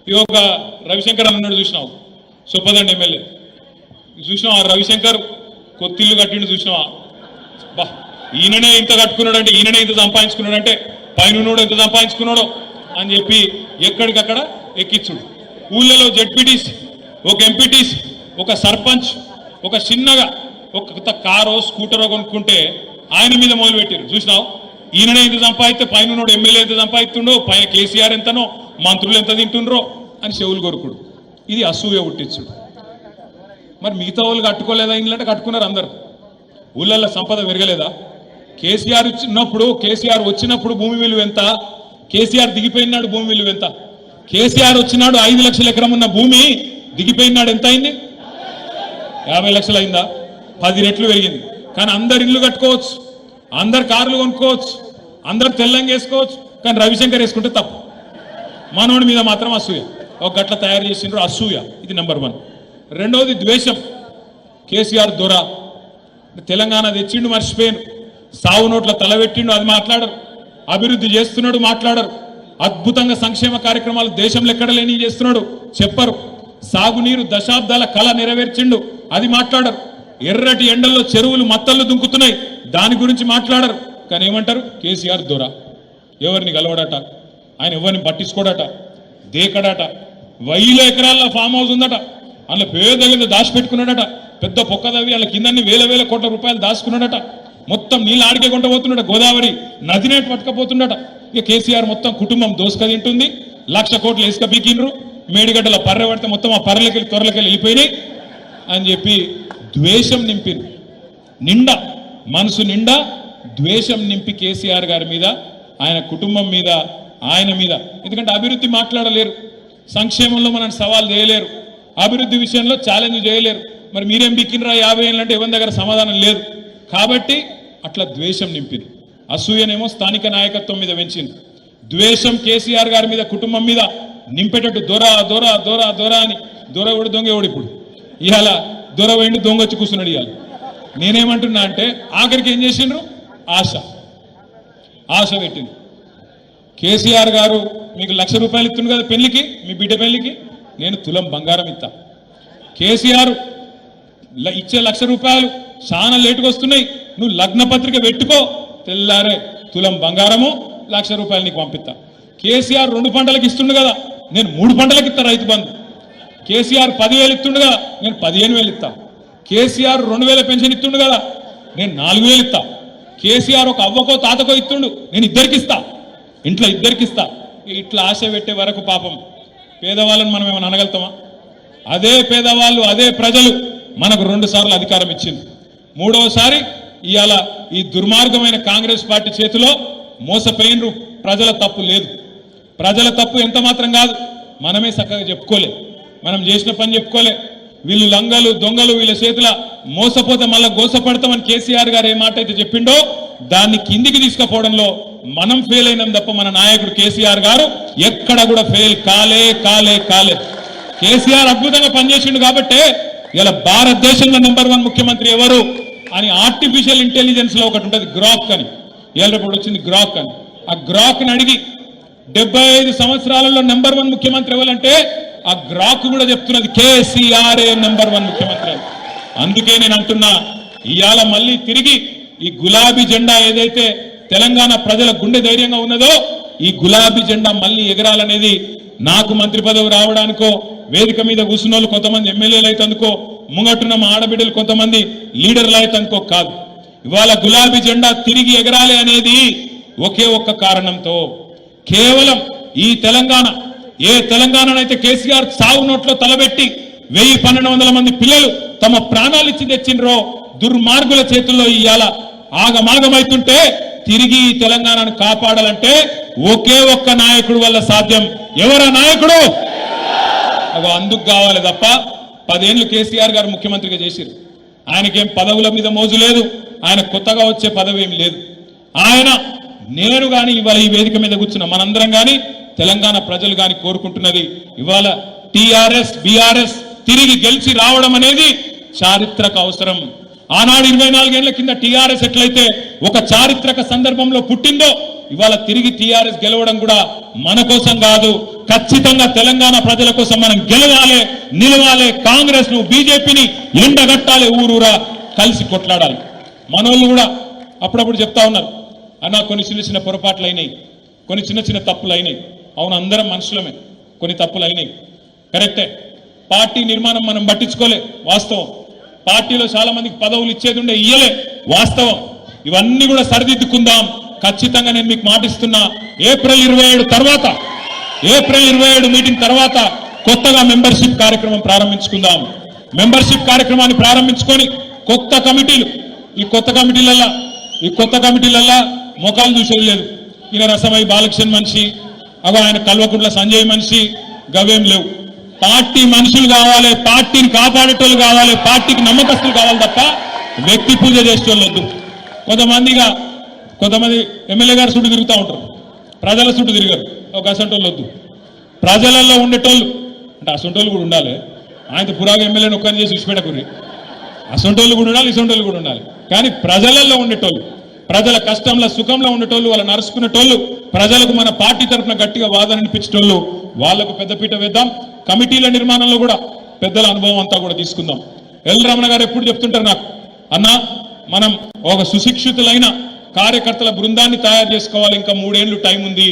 Speaker 8: ఈ ఒక రవిశంకర్ అన్నాడు, చూసినావు సొప్పదండి ఎమ్మెల్యే, చూసినావు? ఆ రవిశంకర్ కొత్తిల్లు కట్టిండు, చూసినావా? బా, ఈయననే ఇంత కట్టుకున్నాడంటే, ఈయననే ఇంత సంపాదించుకున్నాడంటే పైన ఎంత సంపాదించుకున్నాడో అని చెప్పి ఎక్కడికక్కడ ఎక్కించుడు. ఊళ్ళలో జెడ్పీటీసీ, ఒక ఎంపీటీసీ, ఒక సర్పంచ్, ఒక చిన్నగా ఒక కారో స్కూటరో కొనుక్కుంటే ఆయన మీద మొదలుపెట్టారు. చూసినావు? ఈయననే ఇంత సంపాదిస్తే పైన ఎమ్మెల్యే ఎంత సంపాదిస్తుండో, పైన కేసీఆర్ ఎంతనో, మంత్రులు ఎంత తింటుండ్రో అని చెవులు కొరుకుడు. ఇది అసూయ పుట్టించుడు. మరి మిగతా వాళ్ళు కట్టుకోలేదా? ఇంగ్లంటే కట్టుకున్నారు అందరు. ఊళ్ళల్లో సంపద పెరగలేదా? కేసీఆర్ వచ్చినప్పుడు భూమి విలువ ఎంత? కేసీఆర్ దిగిపోయినాడు భూమి విలువ ఎంత? కేసీఆర్ వచ్చినాడు 5 లక్షల ఎకరం ఉన్న భూమి దిగిపోయినాడు ఎంత అయింది? 50 లక్షలు అయిందా? 10 రెట్లు పెరిగింది. కానీ అందరు ఇల్లు కట్టుకోవచ్చు, అందరు కార్లు కొనుక్కోవచ్చు, అందరు తెల్లంగా వేసుకోవచ్చు, కానీ రవిశంకర్ వేసుకుంటే తప్పు. మనోడి మీద మాత్రం అసూయ. ఒక గట్ల తయారు చేసిండ్రు అసూయ. ఇది నెంబర్ 1. రెండవది ద్వేషం. కేసీఆర్ దొర తెలంగాణ తెచ్చిండు, మర్చిపోయాను. సావు నోట్ల తలబెట్టిండు, అది మాట్లాడరు. అభివృద్ధి చేస్తున్నాడు, మాట్లాడరు. అద్భుతంగా సంక్షేమ కార్యక్రమాలు దేశంలో ఎక్కడ లేని చేస్తున్నాడు, చెప్పరు. సాగునీరు దశాబ్దాల కళ నెరవేర్చిండు, అది మాట్లాడరు. ఎర్రటి ఎండల్లో చెరువులు మత్తళ్ళు దుంకుతున్నాయి, దాని గురించి మాట్లాడరు. కానీ ఏమంటారు? కేసీఆర్ దొర. ఎవరిని గలవడట, ఆయన ఎవరిని పట్టించుకోడట, దేకడట. 1000 ఎకరాల్లో ఫామ్ హౌస్ ఉందట, అందులో పేద దాచిపెట్టుకున్నాడట. పెద్ద పొక్కదవి వాళ్ళ కిందన్ని వేల కోట్ల రూపాయలు దాచుకున్నాడట. మొత్తం నీళ్ళు ఆడికే కొంట పోతున్నాడట, గోదావరి నదినే పట్టుకపోతుండట. ఇక కేసీఆర్ మొత్తం కుటుంబం దోసుక తింటుంది, 1,00,000 కోట్లు ఇసుక పీకిండ్రు, మేడిగడ్డల పర్రె పడితే మొత్తం ఆ పర్రెలకెళ్ళి త్వరలకెళ్ళి వెళ్ళిపోయినాయి అని చెప్పి ద్వేషం నింపింది. నిండా మనసు నిండా ద్వేషం నింపి కేసీఆర్ గారి మీద, ఆయన కుటుంబం మీద, ఆయన మీద. ఎందుకంటే అభివృద్ధి మాట్లాడలేరు, సంక్షేమంలో మనం సవాల్ చేయలేరు, అభివృద్ధి విషయంలో ఛాలెంజ్ చేయలేరు. మరి మీరేం బిక్కినరా 50 ఏళ్ళు అంటే ఎవరి దగ్గర సమాధానం లేదు. కాబట్టి అట్లా ద్వేషం నింపింది. అసూయనేమో స్థానిక నాయకత్వం మీద పెంచింది. ద్వేషం కేసీఆర్ గారి మీద, కుటుంబం మీద నింపేటట్టు దొర దొర దొర దొర అని, దొర ఎవడు దొంగ ఎవడు ఇప్పుడు ఇవాళ దొర పోయిండి దొంగ వచ్చి కూర్చున్నాడు ఇవాళ. నేనేమంటున్నా అంటే ఆఖరికి ఏం చేసిండ్రు, ఆశ పెట్టింది. కేసీఆర్ గారు మీకు 1,00,000 రూపాయలు ఇస్తుంది కదా పెళ్లికి, మీ బిడ్డ పెళ్లికి నేను తులం బంగారం ఇస్తా. కేసీఆర్ ఇచ్చే 1,00,000 రూపాయలు చాలా లేటుగా వస్తున్నాయి, నువ్వు లగ్న పత్రిక పెట్టుకో, తెల్లారే తులం బంగారము 1,00,000 రూపాయలు నీకు పంపిస్తా. కేసీఆర్ 2 పంటలకు ఇస్తుండు కదా, నేను 3 పంటలకు ఇస్తా రైతు బంధు. కేసీఆర్ 10,000 ఇస్తుండు కదా, నేను 15,000 ఇస్తా. కేసీఆర్ 2,000 పెన్షన్ ఇస్తుండు కదా, నేను 4,000 ఇస్తా. కేసీఆర్ ఒక అవ్వకో తాతకో ఇస్తుండు, నేను ఇద్దరికి ఇస్తా, ఇంట్లో ఇద్దరికి ఇస్తా. ఇట్లా ఆశ పెట్టే వరకు పాపం పేదవాళ్ళని మనం ఏమైనా అనగలుగుతామా? అదే పేదవాళ్ళు, అదే ప్రజలు మనకు 2 సార్లు అధికారం ఇచ్చింది. 3వసారి ఇవాళ ఈ దుర్మార్గమైన కాంగ్రెస్ పార్టీ చేతిలో మోసపోయినరు. ప్రజల తప్పు లేదు, ప్రజల తప్పు ఎంత మాత్రం కాదు, మనమే చక్కగా చెప్పుకోలే, మనం చేసిన పని చెప్పుకోలే. వీళ్ళు లంగలు దొంగలు, వీళ్ళ చేతుల మోసపోతే మళ్ళీ గోసపడతామని కేసీఆర్ గారు ఏ మాట అయితే చెప్పిండో దాన్ని కిందికి తీసుకుపోవడంలో మనం ఫెయిల్ అయినాం తప్ప మన నాయకుడు కేసీఆర్ గారు ఎక్కడ కూడా ఫెయిల్ కాలే. కేసీఆర్ అద్భుతంగా పనిచేసిండు కాబట్టే ఇలా భారతదేశంలో #1 ముఖ్యమంత్రి ఎవరు అని ఆర్టిఫిషియల్ ఇంటెలిజెన్స్ లో ఒకటి ఉంటుంది, గ్రాక్ అని. ఇవాళ రేపు వచ్చింది గ్రాక్ అని. ఆ గ్రాక్ ని అడిగి 75 సంవత్సరాలలో #1 ముఖ్యమంత్రి ఎవరంటే ఆ గ్రాక్ కూడా చెప్తున్నది కేసీఆర్ #1 ముఖ్యమంత్రి అని. అందుకే నేను అంటున్నా, ఇవాళ మళ్ళీ తిరిగి ఈ గులాబీ జెండా ఏదైతే తెలంగాణ ప్రజల గుండె ధైర్యంగా ఉన్నదో ఈ గులాబీ జెండా మళ్ళీ ఎగరాలనేది నాకు మంత్రి పదవి రావడానికో, వేదిక మీద కూర్చున్న వాళ్ళు కొంతమంది ఎమ్మెల్యేలు అయితే అనుకో, ముంగట్టున్న మా ఆడబిడ్డలు కొంతమంది లీడర్లు అయితే అనుకో కాదు. ఇవాళ గులాబీ జెండా తిరిగి ఎగరాలి అనేది ఒకే ఒక్క కారణంతో, కేవలం ఈ తెలంగాణ, ఏ తెలంగాణనైతే కేసీఆర్ సాగు నోట్లో తలబెట్టి 1,000-1,200 మంది పిల్లలు తమ ప్రాణాలు ఇచ్చి తెచ్చిండ్రో, దుర్మార్గుల చేతుల్లో ఇవాళ ఆగమాగమైతుంటే తిరిగి ఈ తెలంగాణను కాపాడాలంటే ఒకే ఒక్క నాయకుడు వల్ల సాధ్యం. ఎవరా నాయకుడు? అవి అందుకు కావాలి తప్ప 10 ఏళ్ళు కేసీఆర్ గారు ముఖ్యమంత్రిగా చేసిరు. ఆయనకేం పదవుల మీద మోజు లేదు, ఆయన కొత్తగా వచ్చే పదవి ఏమి లేదు. ఆయన నేను కానీ ఇవాళ ఈ వేదిక మీద కూర్చున్న మనందరం కానీ తెలంగాణ ప్రజలు కానీ కోరుకుంటున్నది ఇవాళ టీఆర్ఎస్ బీఆర్ఎస్ తిరిగి గెలిచి రావడం అనేది చారిత్రక అవసరం. ఆనాడు 24 ఏళ్ల కింద టీఆర్ఎస్ ఎట్లయితే ఒక చారిత్రక సందర్భంలో పుట్టిందో ఇవాళ తిరిగి టీఆర్ఎస్ గెలవడం కూడా మన కోసం కాదు, ఖచ్చితంగా తెలంగాణ ప్రజల కోసం మనం గెలవాలి, నిలవాలి. కాంగ్రెస్ ను బీజేపీని ఎండగట్టాలి, ఊరూరా కలిసి కొట్లాడాలి. మనోళ్ళు కూడా అప్పుడప్పుడు చెప్తా ఉన్నారు, అన్న కొన్ని చిన్న పొరపాట్లు అయినాయి, కొన్ని చిన్న తప్పులు అయినాయి. అవును, అందరం మనుషులమే, కొన్ని తప్పులు అయినాయి, కరెక్టే. పార్టీ నిర్మాణం మనం పట్టించుకోలే, వాస్తవం. పార్టీలో చాలా మందికి పదవులు ఇచ్చేది ఉండే, ఇయ్యలే, వాస్తవం. ఇవన్నీ కూడా సరిదిద్దుకుందాం. ఖచ్చితంగా నేను మీకు మాటిస్తున్నా, ఏప్రిల్ 27 మీటింగ్ తర్వాత కొత్తగా మెంబర్షిప్ కార్యక్రమం ప్రారంభించుకుందాం. మెంబర్షిప్ కార్యక్రమాన్ని ప్రారంభించుకొని కొత్త కమిటీలు, ఈ కొత్త కమిటీలల్లా ముఖాలు చూసేది లేదు. ఈయన రసమై బాలకృష్ణ మనిషి, అగో ఆయన కల్వకుంట్ల సంజయ్ మనిషి, గవేం లేవు. పార్టీ మనుషులు కావాలి, పార్టీని కాపాడేటోళ్ళు కావాలి, పార్టీకి నమ్మకస్తులు కావాలి తప్ప వ్యక్తి పూజ చేసేటోళ్ళు వద్దు. కొంతమంది ఎమ్మెల్యే గారు చుట్టూ తిరుగుతూ ఉంటారు, ప్రజల చుట్టూ తిరిగారు. ఒక అసంటోళ్ళు వద్దు. ప్రజలలో ఉండేటోళ్ళు అంటే అసంటోళ్ళు కూడా ఉండాలి. ఆయన పురాగా ఎమ్మెల్యేని ఒక్కరిని చేసి విడిచిపెట్టకూరి. అసంటోళ్ళు కూడా ఉండాలి, ఇసంటోళ్ళు కూడా ఉండాలి. కానీ ప్రజలలో ఉండేటోళ్ళు, ప్రజల కష్టంలో సుఖంలో ఉండేటోళ్ళు, వాళ్ళు నడుచుకునేటోళ్ళు, ప్రజలకు మన పార్టీ తరఫున గట్టిగా వాదన అనిపించేటోళ్ళు, వాళ్లకు పెద్దపీట వేద్దాం. కమిటీల నిర్మాణంలో కూడా పెద్దల అనుభవం అంతా కూడా తీసుకుందాం. ఎల్ రమణ గారు ఎప్పుడు చెప్తుంటారు నాకు, అన్నా మనం ఒక సుశిక్షితులైన కార్యకర్తల బృందాన్ని తయారు చేసుకోవాలి, ఇంకా 3 ఏళ్ళు టైం ఉంది.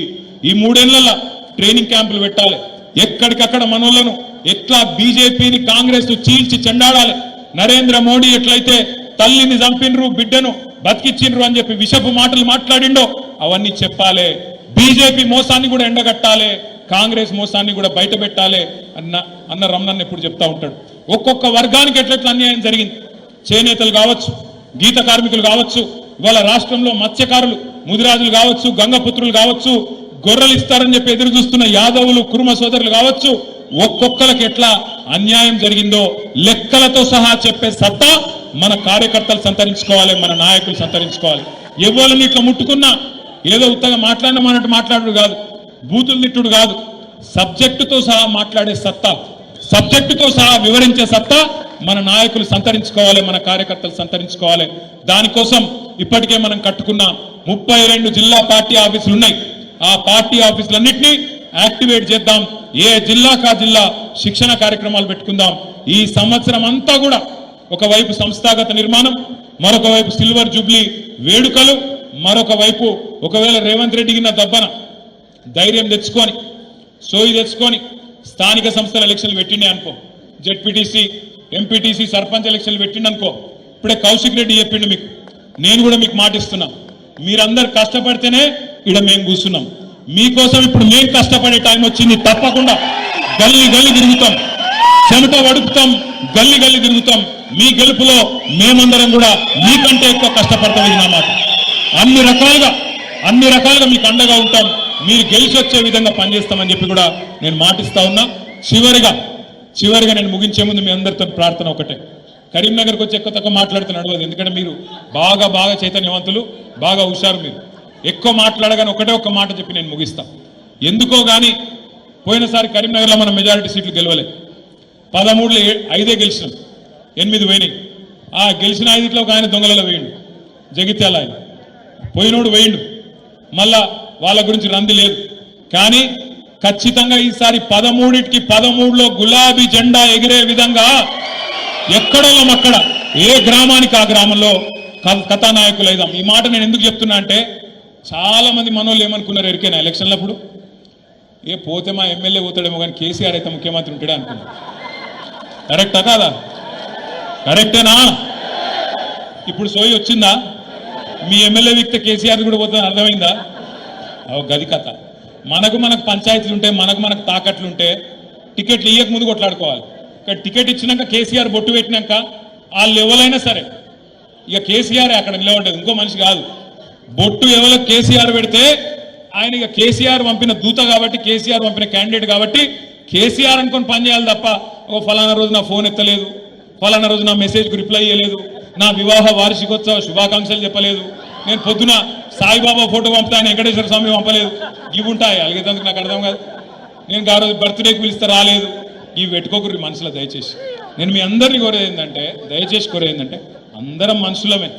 Speaker 8: ఈ 3 ఏళ్లలో ట్రైనింగ్ క్యాంపులు పెట్టాలి. ఎక్కడికక్కడ మనోళ్లను ఎట్లా బీజేపీని కాంగ్రెస్ చీల్చి చెండాడాలి. నరేంద్ర మోడీ ఎట్లయితే తల్లిని చంపినరు, బిడ్డను బతికిచ్చిండ్రు అని చెప్పి విషపు మాటలు మాట్లాడిండో అవన్నీ చెప్పాలి. బీజేపీ మోసాన్ని కూడా ఎండగట్టాలి, కాంగ్రెస్ మోసాన్ని కూడా బయట పెట్టాలి అన్న రమణన్ ఎప్పుడు చెప్తా ఉంటాడు. ఒక్కొక్క వర్గానికి ఎట్లెట్లా అన్యాయం జరిగింది. చేనేతలు కావచ్చు, గీత కార్మికులు కావచ్చు, ఇవాళ రాష్ట్రంలో మత్స్యకారులు, ముదిరాజులు కావచ్చు, గంగపుత్రులు కావచ్చు, గొర్రెలు ఇస్తారని చెప్పి ఎదురు చూస్తున్న యాదవులు, కురుమ సోదరులు కావచ్చు, ఒక్కొక్కరికి ఎట్లా అన్యాయం జరిగిందో లెక్కలతో సహా చెప్పే సత్తా మన కార్యకర్తలు సంతరించుకోవాలి, మన నాయకులు సంతరించుకోవాలి. ఎవరిని ఇట్లా ముట్టుకున్నా ఏదో ఉత్తగా మాట్లాడమన్నట్టు మాట్లాడు కాదు, బూతులు తిట్టుడు కాదు, సబ్జెక్టుతో సహా మాట్లాడే సత్తా, సబ్జెక్టుతో సహా వివరించే సత్తా మన నాయకులు సంతరించుకోవాలి, మన కార్యకర్తలు సంతరించుకోవాలి. దానికోసం ఇప్పటికే మనం కట్టుకున్న 32 జిల్లా పార్టీ ఆఫీసులు ఉన్నాయి. ఆ పార్టీ ఆఫీసులన్నింటినీ యాక్టివేట్ చేద్దాం. ఏ జిల్లాకా జిల్లా శిక్షణ కార్యక్రమాలు పెట్టుకుందాం. ఈ సంవత్సరం అంతా కూడా ఒకవైపు సంస్థాగత నిర్మాణం, మరొక వైపు సిల్వర్ జూబ్లీ వేడుకలు, మరొక వైపు ఒకవేళ రేవంత్ రెడ్డికి నా దబ్బన ధైర్యం తెచ్చుకొని, సోయి తెచ్చుకొని స్థానిక సంస్థల ఎలక్షన్లు పెట్టిండే అనుకో, జెడ్పీటీసీ, ఎంపీటీసీ, సర్పంచ్ ఎలక్షన్లు పెట్టిండి అనుకో. ఇప్పుడే కౌశిక్ రెడ్డి చెప్పిండు మీకు, నేను కూడా మీకు మాటిస్తున్నా, మీరందరు కష్టపడితేనే ఇక్కడ మేము కూర్చున్నాం. మీకోసం ఇప్పుడు మేము కష్టపడే టైం వచ్చింది. తప్పకుండా గల్లీ గల్లీ తిరుగుతాం, చెమట వడుపుతాం, గల్లీ గల్లీ తిరుగుతాం. మీ గెలుపులో మేమందరం కూడా మీకంటే ఎక్కువ కష్టపడతాం. ఇది నా మాట. అన్ని రకాలుగా మీకు అండగా ఉంటాం. మీరు గెలిచి వచ్చే విధంగా పనిచేస్తామని చెప్పి కూడా నేను మాటిస్తా ఉన్నా. చివరిగా నేను ముగించే ముందు మీ అందరితో ప్రార్థన ఒకటే, కరీంనగర్కి వచ్చి ఎక్కువ తక్కువ మాట్లాడితే నడవదు. ఎందుకంటే మీరు బాగా చైతన్యవంతులు, బాగా హుషారు. మీరు ఎక్కువ మాట్లాడగానే ఒక్క మాట చెప్పి నేను ముగిస్తా. ఎందుకో కానీ పోయినసారి కరీంనగర్లో మనం మెజారిటీ సీట్లు గెలవలే. 13లో 5 గెలిచినాం, 8 పోయినాయి. ఆ గెలిచిన 5లో ఒక ఆయన దొంగలలో వేయండు, జగిత్యాల ఆయన పోయినోడు వేయండు. మళ్ళా వాళ్ళ గురించి రంది లేదు. కానీ ఖచ్చితంగా ఈసారి 13కి 13లో గులాబీ జెండా ఎగిరే విధంగా ఎక్కడోళ్ళం అక్కడ, ఏ గ్రామానికి ఆ గ్రామంలో కథానాయకులు అయిదాం. ఈ మాట నేను ఎందుకు చెప్తున్నా అంటే, చాలా మంది మనోళ్ళు ఏమనుకున్నారు ఎరికైనా ఎలక్షన్లప్పుడు, పోతే మా ఎమ్మెల్యే పోతాడేమో కానీ కేసీఆర్ అయితే ముఖ్యమంత్రి ఉంటాడే అనుకున్నారు. కరెక్టా కాదా? కరెక్టేనా? ఇప్పుడు సోయి వచ్చిందా? మీ ఎమ్మెల్యే వ్యక్తి కేసీఆర్ కూడా పోతుందని అర్థమైందా? గది కథ. మనకు పంచాయతీలు ఉంటే, మనకు తాకట్లు ఉంటే టికెట్లు ఇయ్యక ముందు కొట్లాడుకోవాలి. ఇక్కడ టికెట్ ఇచ్చినాక కేసీఆర్ బొట్టు పెట్టినాక వాళ్ళు ఎవరైనా సరే ఇక కేసీఆర్ అక్కడ నిలబడ్డది, ఇంకో మనిషి కాదు. బొట్టు ఎవరికి కేసీఆర్ పెడితే ఆయన ఇక కేసీఆర్ పంపిన దూత కాబట్టి, కేసీఆర్ పంపిన క్యాండిడేట్ కాబట్టి కేసీఆర్ అనుకొని పనిచేయాలి తప్ప, ఫలానా రోజు నా ఫోన్ ఎత్తలేదు, ఫలానా రోజు నా మెసేజ్కి రిప్లై ఇవ్వలేదు, నా వివాహ వార్షికోత్సవ శుభాకాంక్షలు చెప్పలేదు, నేను పొద్దున సాయిబాబా ఫోటో పంపుతా ఆయన వెంకటేశ్వర స్వామి పంపలేదు, ఇవి ఉంటాయి. అలాగేందుకు నాకు అర్థం కాదు. నేను ఆ రోజు బర్త్డేకి పిలిస్తే రాలేదు, ఇవి పెట్టుకోకూడదు మనసులో. దయచేసి నేను మీ అందరినీ కోరేది ఏంటంటే, అందరం మనుషులమే.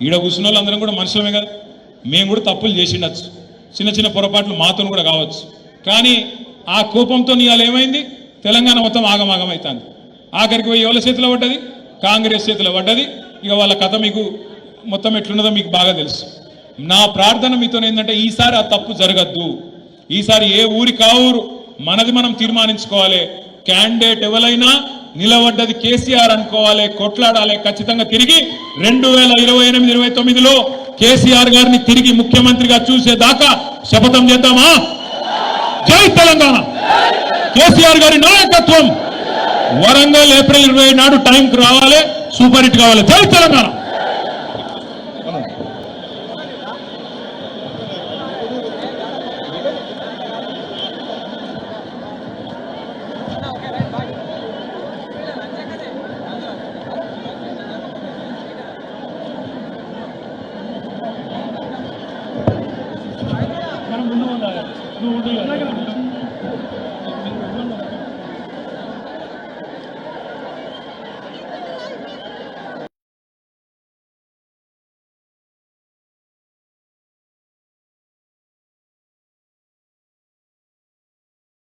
Speaker 8: ఈడ కూర్చున్న వాళ్ళు అందరం కూడా మనుషులమే కదా. మేము కూడా తప్పులు చేసిండొచ్చు, చిన్న పొరపాట్లు మాతో కూడా కావచ్చు. కానీ ఆ కోపంతో ఇవాళ ఏమైంది, తెలంగాణ మొత్తం ఆగమాగమవుతుంది. ఆఖరికి పోయి ఎవరి చేతిలో పడ్డది, కాంగ్రెస్ చేతిలో పడ్డది. ఇక వాళ్ళ కథ మీకు మొత్తం ఎట్లున్నదో మీకు బాగా తెలుసు. నా ప్రార్థన మీతో ఏంటంటే, ఈసారి ఆ తప్పు జరగద్దు. ఈసారి ఏ ఊరి కావురు మనది మనం తీర్మానించుకోవాలి. క్యాండిడేట్ ఎవరైనా నిలబడ్డది కేసీఆర్ అనుకోవాలి, కొట్లాడాలి. ఖచ్చితంగా తిరిగి 2028-29లో కేసీఆర్ గారిని తిరిగి ముఖ్యమంత్రిగా చూసేదాకా శపథం చేద్దామా? జై తెలంగాణ! కేసీఆర్ గారి నాయకత్వం వరంగల్ ఏప్రిల్ 20 నాడు టైంకి రావాలి, సూపర్ హిట్ కావాలి. జై తెలంగాణ!
Speaker 9: మనం ముందు